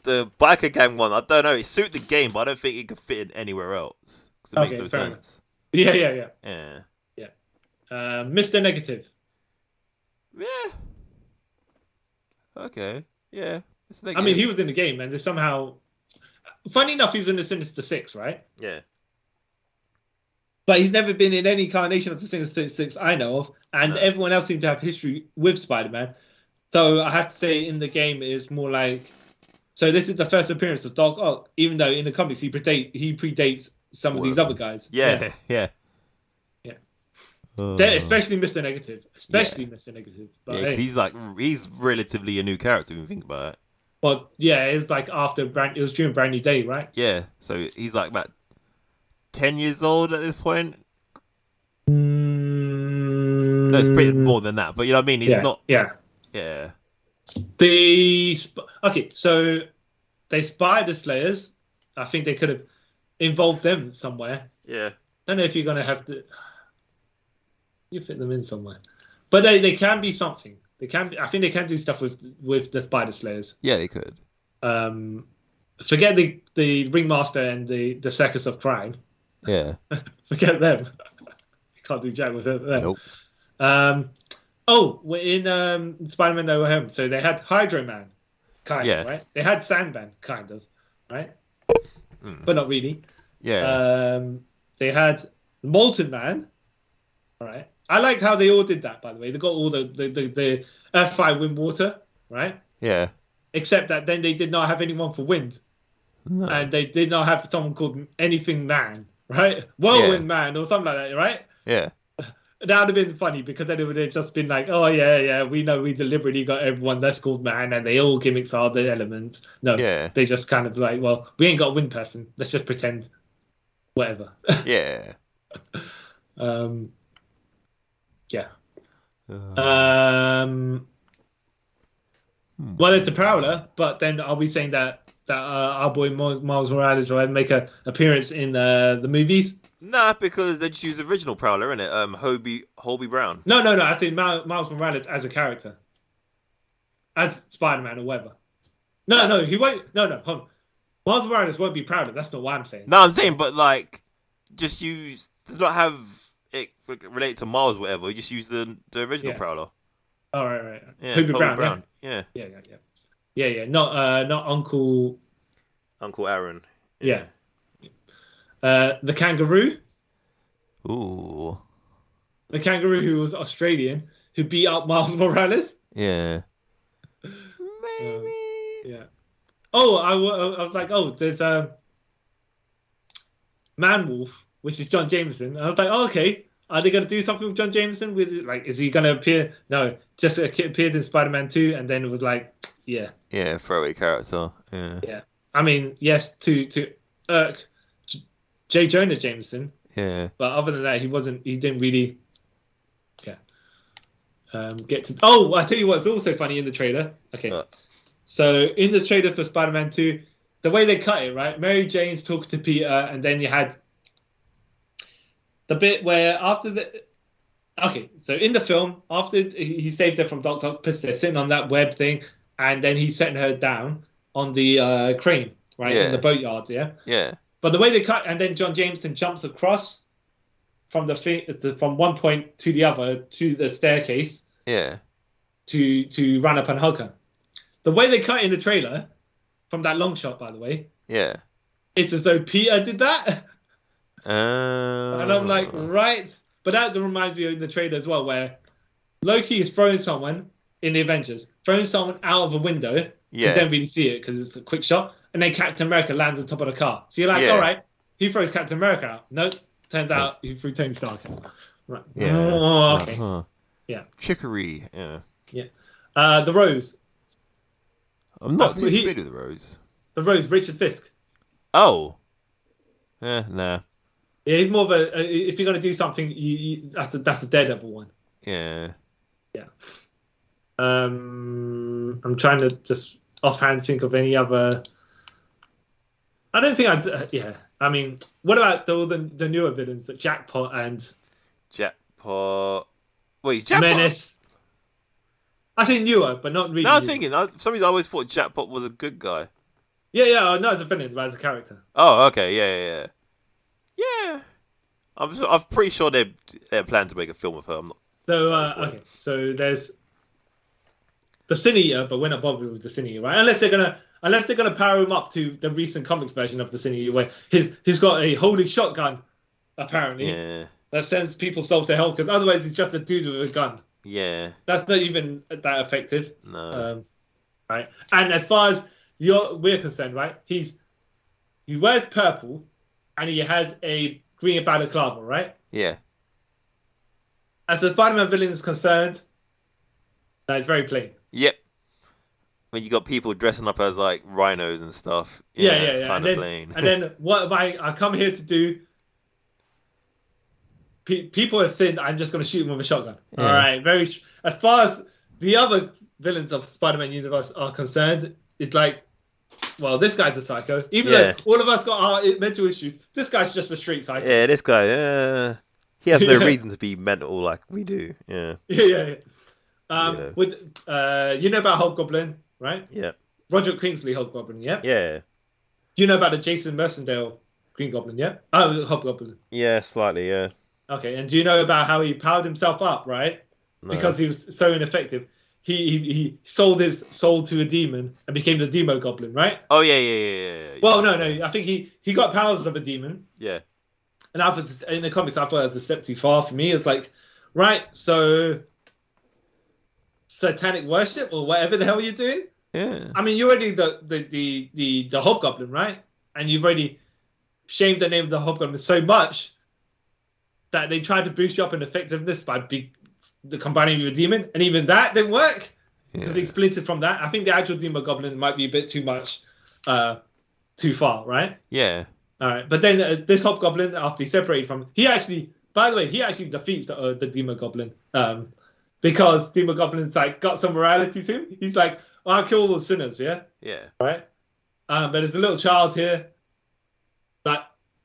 S6: The biker gang one, I don't know. It suit the game, but I don't think it could fit in anywhere else because it makes no sense.
S5: Yeah.
S6: Yeah.
S5: Mr. Negative.
S6: Yeah. Okay. Yeah.
S5: I mean, he was in the game, and there's somehow. Funny enough, he was in the Sinister Six, right?
S6: Yeah.
S5: But he's never been in any incarnation of the Sinister Six I know of, and everyone else seemed to have history with Spider-Man. So I have to say, in the game, it is more like. So this is the first appearance of Doc Ock, even though in the comics he predates some of these other guys.
S6: Yeah.
S5: Especially Mr. Negative. Mr. Negative. But,
S6: yeah, he's relatively a new character when you think about it.
S5: But yeah, it was like it was during Brand New Day, right?
S6: Yeah, so he's like about 10 years old at this point. No, it's pretty more than that, but you know what I mean? He's not.
S5: Yeah. So they spy the Slayers. I think they could have involved them somewhere.
S6: Yeah.
S5: I don't know if you're going to have to. You fit them in somewhere, but they can be something. They can. I think they can do stuff with the Spider Slayers.
S6: Yeah, they could.
S5: Forget the Ringmaster and the Circus of Crime.
S6: Yeah.
S5: Forget them. Can't do jack with them.
S6: Nope.
S5: We're in Spider-Man No Way Home. So they had Hydro Man, kind of, right? They had Sandman, kind of, right? But not really.
S6: Yeah.
S5: They had Molten Man, all right? I liked how they all did that, by the way. They got all the Earth, Fire, Wind, Water, right?
S6: Yeah.
S5: Except that then they did not have anyone for Wind. No. And they did not have someone called Anything Man, right? Whirlwind Man or something like that, right?
S6: Yeah.
S5: That would have been funny because then it would have just been like, oh, yeah, we know we deliberately got everyone that's called Man and they all gimmicks are the elements. No, they just kind of like, well, we ain't got a wind person. Let's just pretend whatever.
S6: Yeah.
S5: Yeah. Well, it's the Prowler, but then are we saying that our boy Miles Morales will make an appearance in the movies?
S6: Nah, because they just use the original Prowler, innit? Hobie Brown.
S5: No. I think Miles Morales as a character, as Spider-Man or whatever. No, he won't. No, hold on. Miles Morales won't be Prowler. That's not what I'm saying.
S6: No, I'm saying, but like, just does not have it relate to Miles, or whatever. You just use the original Prowler.
S5: Oh, right.
S6: Yeah, Hobie Brown. Yeah.
S5: Not Uncle
S6: Aaron.
S5: Yeah. The kangaroo.
S6: Ooh.
S5: The kangaroo who was Australian, who beat up Miles Morales.
S6: Yeah.
S5: Maybe. Yeah. Oh, I was like, there's Man-Wolf, which is John Jameson. And I was like, oh, okay, are they going to do something with John Jameson? Like, is he going to appear? No, just appeared in Spider-Man 2, and then it was like, yeah.
S6: Yeah, throwaway character. Yeah.
S5: Yeah. I mean, yes, to irk J. Jonah Jameson.
S6: Yeah.
S5: But other than that, he didn't really get to... Oh, I tell you what's also funny in the trailer. Okay. So in the trailer for Spider-Man 2, the way they cut it, right? Mary Jane's talking to Peter, and then you had the bit where after the... Okay, so in the film, after he saved her from Dr. Octopus, they're sitting on that web thing, and then he's setting her down on the crane, right? In the boatyard, yeah?
S6: Yeah.
S5: But the way they cut, and then John Jameson jumps across from from one point to the other to the staircase.
S6: Yeah.
S5: To run up and hug her. The way they cut in the trailer, from that long shot, by the way.
S6: Yeah.
S5: It's as though Peter did that. And I'm like, right. But that reminds me of the trailer as well, where Loki is throwing someone in the Avengers, throwing someone out of a window.
S6: Yeah.
S5: You don't really see it because it's a quick shot. And then Captain America lands on top of the car. So you're like, all right, he throws Captain America out. Nope. Turns out he threw Tony Stark out. Right.
S6: Yeah.
S5: Oh, okay.
S6: Uh-huh.
S5: Yeah.
S6: Chicory. Yeah.
S5: Yeah. The Rose.
S6: I'm not too familiar with the Rose.
S5: The Rose, Richard Fisk.
S6: Oh. Nah.
S5: Yeah, he's more of a. If you're gonna do something, that's a Daredevil one.
S6: Yeah.
S5: Yeah. I'm trying to just offhand think of any other. I don't think I'd. Yeah. I mean, what about the newer villains, like Jackpot and.
S6: Jackpot. Wait, Jackpot.
S5: Menace. I say newer, but not really.
S6: No, I was thinking. For some reason, I always thought Jackpot was a good guy.
S5: Yeah. No, it's a villain, but as a character.
S6: Oh, okay. Yeah. Yeah. I'm pretty sure they're planning to make a film of her. I'm not.
S5: So okay, so there's the Sin Eater, but we're not bothered with the Sin Eater, right? Unless they're gonna power him up to the recent comics version of the Sin Eater, where he's got a holding shotgun, apparently.
S6: Yeah.
S5: That sends people souls to hell, because otherwise he's just a dude with a gun.
S6: Yeah.
S5: That's not even that effective.
S6: No.
S5: Right. And as far as we're concerned, right? He wears purple, and he has a green balaclava, right?
S6: Yeah.
S5: As a Spider-Man villain is concerned, that is very plain.
S6: Yep. When you got people dressing up as like rhinos and stuff.
S5: Yeah.
S6: It's kind of plain.
S5: And then what I come here to do? People have said I'm just going to shoot him with a shotgun. Yeah. All right. As far as the other villains of Spider-Man universe are concerned, it's like, well, this guy's a psycho. Even though all of us got our mental issues, this guy's just a straight psycho.
S6: Yeah, this guy, he has no reason to be mental like we do. Yeah.
S5: Yeah. With you know about Hobgoblin, right?
S6: Yeah.
S5: Roger Kingsley Hobgoblin, yeah?
S6: Yeah.
S5: Do you know about the Jason Mersondale Green Goblin, yeah? Oh, Hobgoblin.
S6: Yeah, slightly, yeah.
S5: Okay, and do you know about how he powered himself up, right? No. Because he was so ineffective. He sold his soul to a demon and became the Demo Goblin, right?
S6: Oh, yeah.
S5: Well, no. I think he got powers of a demon.
S6: Yeah.
S5: And in the comics, I thought it was a step too far for me. It's like, right, so satanic worship or whatever the hell you're doing?
S6: Yeah.
S5: I mean, you're already the Hobgoblin, right? And you've already shamed the name of the Hobgoblin so much that they tried to boost you up in effectiveness by combining with a demon, and even that didn't work because they splintered from that. I think the actual Demo Goblin might be a bit too much, too far, right?
S6: Yeah.
S5: All right, but then this Hobgoblin, after he separated from, he actually defeats the Demo Goblin, because Demo Goblin's like got some morality to him. He's like, I'll kill all the sinners, yeah.
S6: Yeah.
S5: Right. But there's a little child here.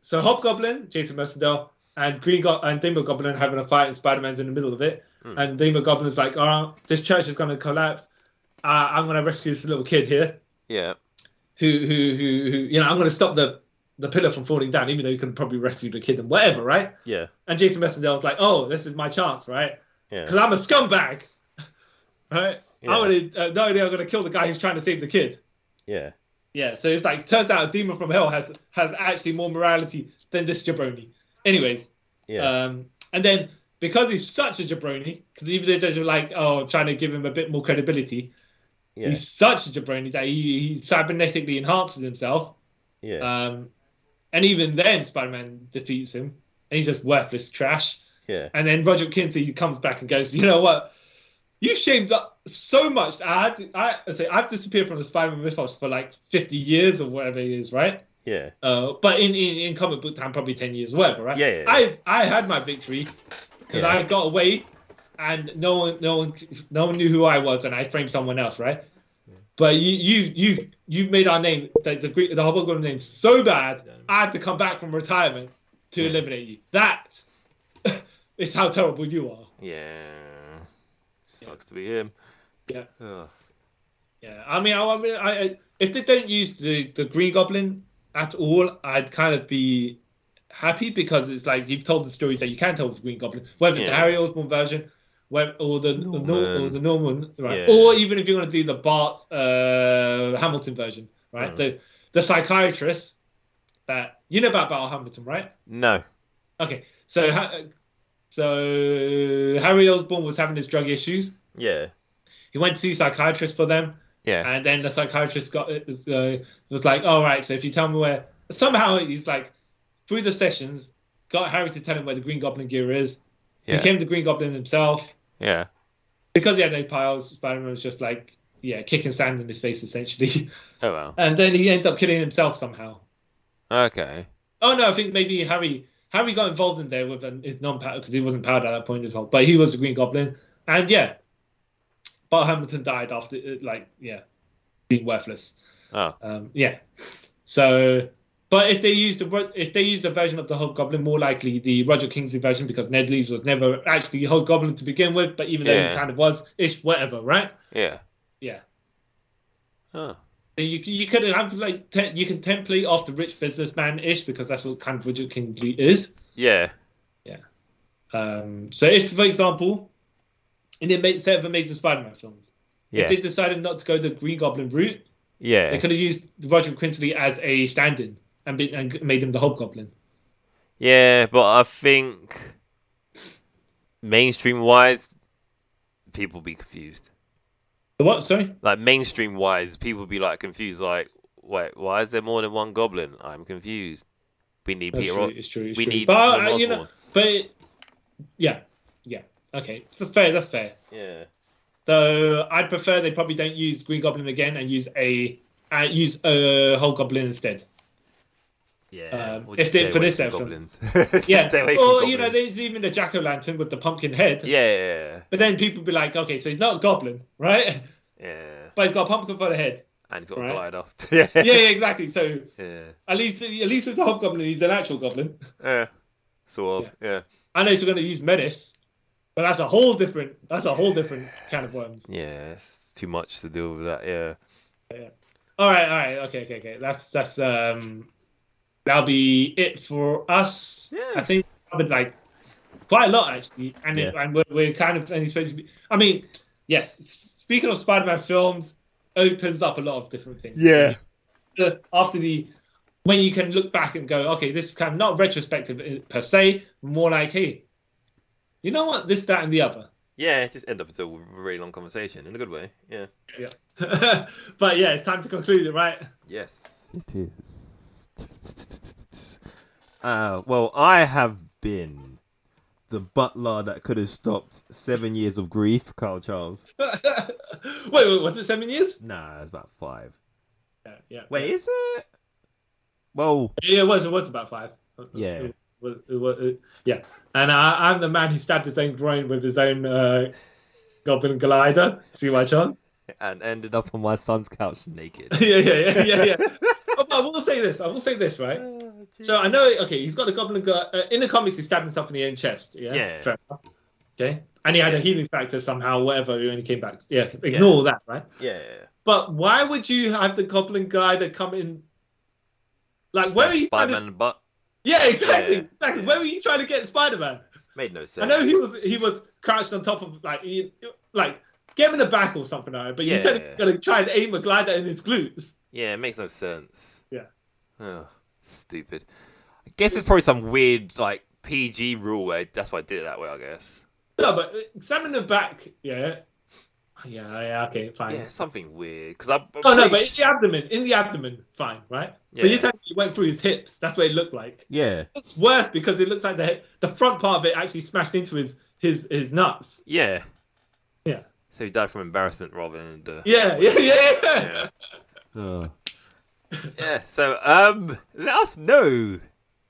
S5: So Hobgoblin, Jason Mersondale, and Demo Goblin having a fight, and Spider-Man's in the middle of it. And Demo Goblin's like, oh, this church is going to collapse. I'm going to rescue this little kid here.
S6: Yeah.
S5: Who I'm going to stop the pillar from falling down, even though you can probably rescue the kid and whatever, right?
S6: Yeah.
S5: And Jason Mersondale's like, oh, this is my chance, right?
S6: Yeah.
S5: Because I'm a scumbag, right?
S6: Yeah.
S5: I'm going to kill the guy who's trying to save the kid.
S6: Yeah.
S5: Yeah, so it's like, turns out a demon from hell has actually more morality than this jabroni. Anyways.
S6: Yeah.
S5: And then, because he's such a jabroni, because even though they're like, trying to give him a bit more credibility, he's such a jabroni that he cybernetically enhances himself.
S6: Yeah.
S5: And even then, Spider-Man defeats him, and he's just worthless trash.
S6: Yeah.
S5: And then Roger Kinsley comes back and goes, you know what? You've shamed up so much. I've disappeared from the Spider-Man mythos for like 50 years or whatever it is, right?
S6: Yeah.
S5: But in comic book time, probably 10 years, whatever, right?
S6: Yeah.
S5: I had my victory because
S6: Yeah.
S5: I got away, and no one knew who I was, and I framed someone else, right? Yeah. But you made our name, the Hobgoblin name, so bad. I had to come back from retirement to eliminate you. That is how terrible you are.
S6: Yeah. Sucks to be him.
S5: Yeah.
S6: Ugh.
S5: Yeah. I mean, if they don't use the Green Goblin at all, I'd kind of be happy because it's like you've told the stories that you can tell with the Green Goblin, whether it's the Harry Osborn version, or the Norman, right?
S6: Yeah.
S5: Or even if you're going to do the Bart Hamilton version, right? The psychiatrist that you know about Bart Hamilton, right?
S6: No.
S5: Okay, so Harry Osborn was having his drug issues.
S6: Yeah.
S5: He went to see a psychiatrist for them.
S6: Yeah.
S5: And then the psychiatrist was like, all right, so if you tell me where... Somehow he's like, through the sessions, got Harry to tell him where the Green Goblin gear is.
S6: Yeah.
S5: Became the Green Goblin himself.
S6: Yeah.
S5: Because he had no powers, Spider-Man was just like, kicking sand in his face, essentially.
S6: Oh, well.
S5: And then he ended up killing himself somehow.
S6: Okay.
S5: Oh, no, I think maybe Harry got involved in there with his non-power, because he wasn't powered at that point as well. But he was the Green Goblin. And Bart Hamilton died after, being worthless.
S6: Oh.
S5: So, but if they use the version of the Hobgoblin, more likely the Roger Kingsley version, because Ned Leeds was never actually Hobgoblin to begin with, but even though he kind of was, it's whatever, right?
S6: Yeah.
S5: Yeah.
S6: Oh.
S5: So you could have you can template off the rich businessman-ish, because that's what kind of Roger Kingsley is.
S6: Yeah.
S5: Yeah. So if, for example, in the set of Amazing Spider-Man films, if they decided not to go the Green Goblin route, they could have used Roger Quincy as a stand-in and made him the Hobgoblin.
S6: Yeah, but I think mainstream-wise, people be confused.
S5: The what? Sorry?
S6: Like, mainstream-wise, people be, like, confused. Like, wait, why is there more than one Goblin? I'm confused. We need Peter Osborn.
S5: It's true.
S6: We need
S5: Osborn. Okay, that's fair.
S6: Yeah.
S5: So I'd prefer they probably don't use Green Goblin again and use a Hobgoblin instead.
S6: Yeah.
S5: If they for this
S6: goblins.
S5: Stay away from goblins. There's even the Jack-o'-lantern with the pumpkin head.
S6: Yeah.
S5: But then people be like, okay, so he's not a goblin, right?
S6: Yeah.
S5: But he's got a pumpkin for the head.
S6: And he's got a glider.
S5: yeah, exactly. So at least with the Hobgoblin, he's an actual goblin.
S6: Yeah. Sort of. Yeah.
S5: I know he's going to use menace, but that's a whole different can of worms.
S6: Yeah, it's too much to deal with that. Yeah.
S5: All right. Okay. That's that'll be it for us.
S6: Yeah.
S5: I think we covered like quite a lot actually, and we're kind of only supposed to be. I mean, yes. Speaking of Spider-Man films, opens up a lot of different things.
S6: Yeah.
S5: When you can look back and go, okay, this is kind of not retrospective per se, more like, hey, you know what, this, that, and the other.
S6: Yeah, it just end up into a really long conversation in a good way. Yeah.
S5: But yeah, it's time to conclude it, right?
S3: Yes, it is. Well, I have been the butler that could have stopped 7 years of grief, Carl Charles.
S5: Wait, was it 7 years?
S3: Nah, it's about 5.
S5: Yeah.
S3: Wait, is it? Well,
S5: yeah, it was about 5.
S3: Yeah.
S5: Yeah. And I'm the man who stabbed his own groin with his own Goblin glider. See my chance?
S3: And ended up on my son's couch naked.
S5: Yeah. But I will say this, right? So I know, okay, he's got the Goblin in the comics, he stabbed himself in the own chest. Yeah. Fair enough. Okay. And he had a healing factor somehow, whatever, when he came back. Yeah, ignore all that, right?
S6: Yeah.
S5: But why would you have the Goblin glider come in? Like, where are you trying
S6: Spider-Man
S5: to...
S6: butt.
S5: Yeah, exactly. Where were you trying to get Spider-Man?
S6: Made no sense.
S5: I know he was crouched on top of like get him in the back or something, right? But you're gonna try and aim a glider in his glutes.
S6: Yeah, it makes no sense.
S5: Yeah.
S6: Oh, stupid. I guess it's probably some weird like PG rule where that's why I did it that way. I guess.
S5: No, but examine the back. Yeah. Yeah, okay, fine.
S6: Yeah, something weird. Because I'm
S5: Oh no,
S6: pretty
S5: but in the abdomen, fine, right?
S6: Yeah.
S5: But you tell me it went through his hips. That's what it looked like.
S3: Yeah.
S5: It's worse because it looks like the front part of it actually smashed into his nuts.
S6: Yeah.
S5: Yeah.
S6: So he died from embarrassment rather than
S5: Yeah.
S3: Uh,
S6: Yeah. So let us know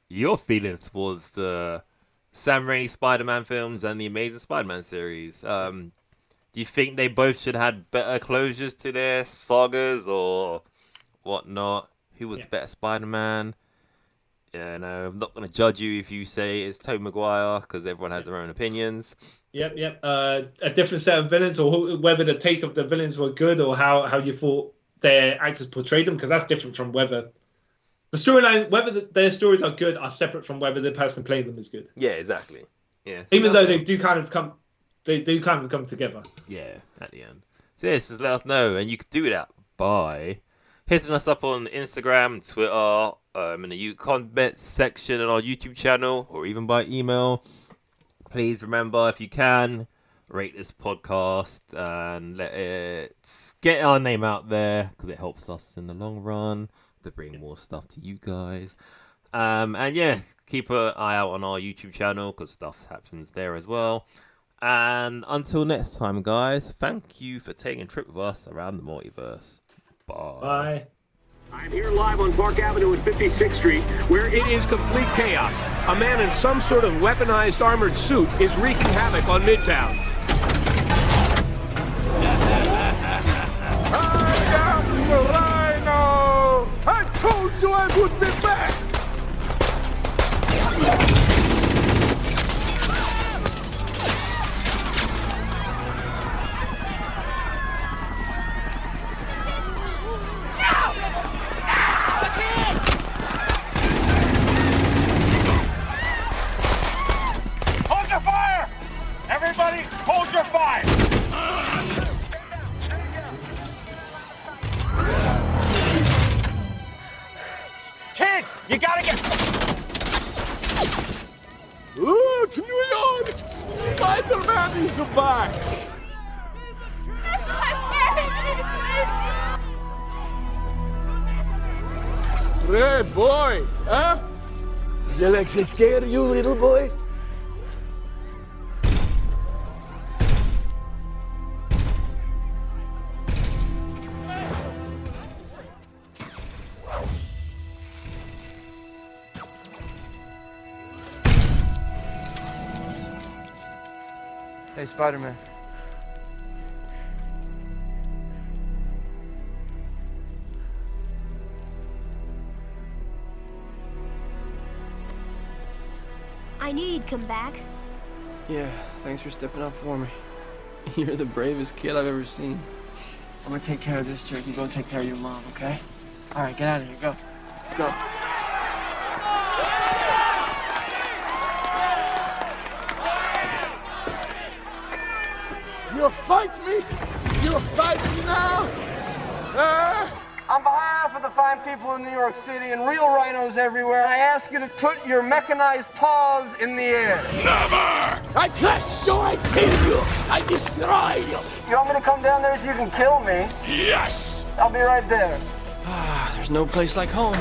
S6: your feelings towards the Sam Raimi Spider-Man films and the Amazing Spider-Man series. Do you think they both should have had better closures to their sagas or whatnot? Who was the better Spider-Man? Yeah, no, I'm not going to judge you if you say it's Tobey Maguire because everyone has their own opinions.
S5: Yep. A different set of villains, or whether the take of the villains were good, or how you thought their actors portrayed them, because that's different from whether the storyline, whether their stories are good, are separate from whether the person playing them is good.
S6: Yeah, exactly. Yeah,
S5: so even though they do kind of come together.
S3: yeah, at the end.
S6: So yeah, just let us know, and you can do that by hitting us up on Instagram, Twitter, in the comment section on our YouTube channel, or even by email. Please remember, if you can, rate this podcast and let it get our name out there, because it helps us in the long run to bring more stuff to you guys. And yeah, keep an eye out on our YouTube channel, because stuff happens there as well. And until next time, guys, thank you for taking a trip with us around the multiverse.
S5: Bye.
S7: I'm here live on Park Avenue and 56th Street, where it is complete chaos. A man in some sort of weaponized armored suit is wreaking havoc on Midtown.
S8: I am the Rhino! I told you I would be back!
S2: Hold your fire! Everybody, hold your fire! Kid, you gotta get...
S8: Look, New York! Spider-Man is back! Hey, boy, huh? Does Alexa scare you, little boy?
S1: Hey, Spider-Man.
S9: I knew you'd come back.
S1: Yeah, thanks for stepping up for me. You're the bravest kid I've ever seen. I'm gonna take care of this jerk. You go take care of your mom, okay? All right, get out of here. Go. Go.
S8: You fight me? You fight me now?
S1: On behalf of the fine people of New York City and real rhinos everywhere, I ask you to put your mechanized paws in the air.
S8: Never! I clash so I kill you! I destroy you!
S1: You want me to come down there so you can kill me?
S8: Yes!
S1: I'll be right there. There's no place like home.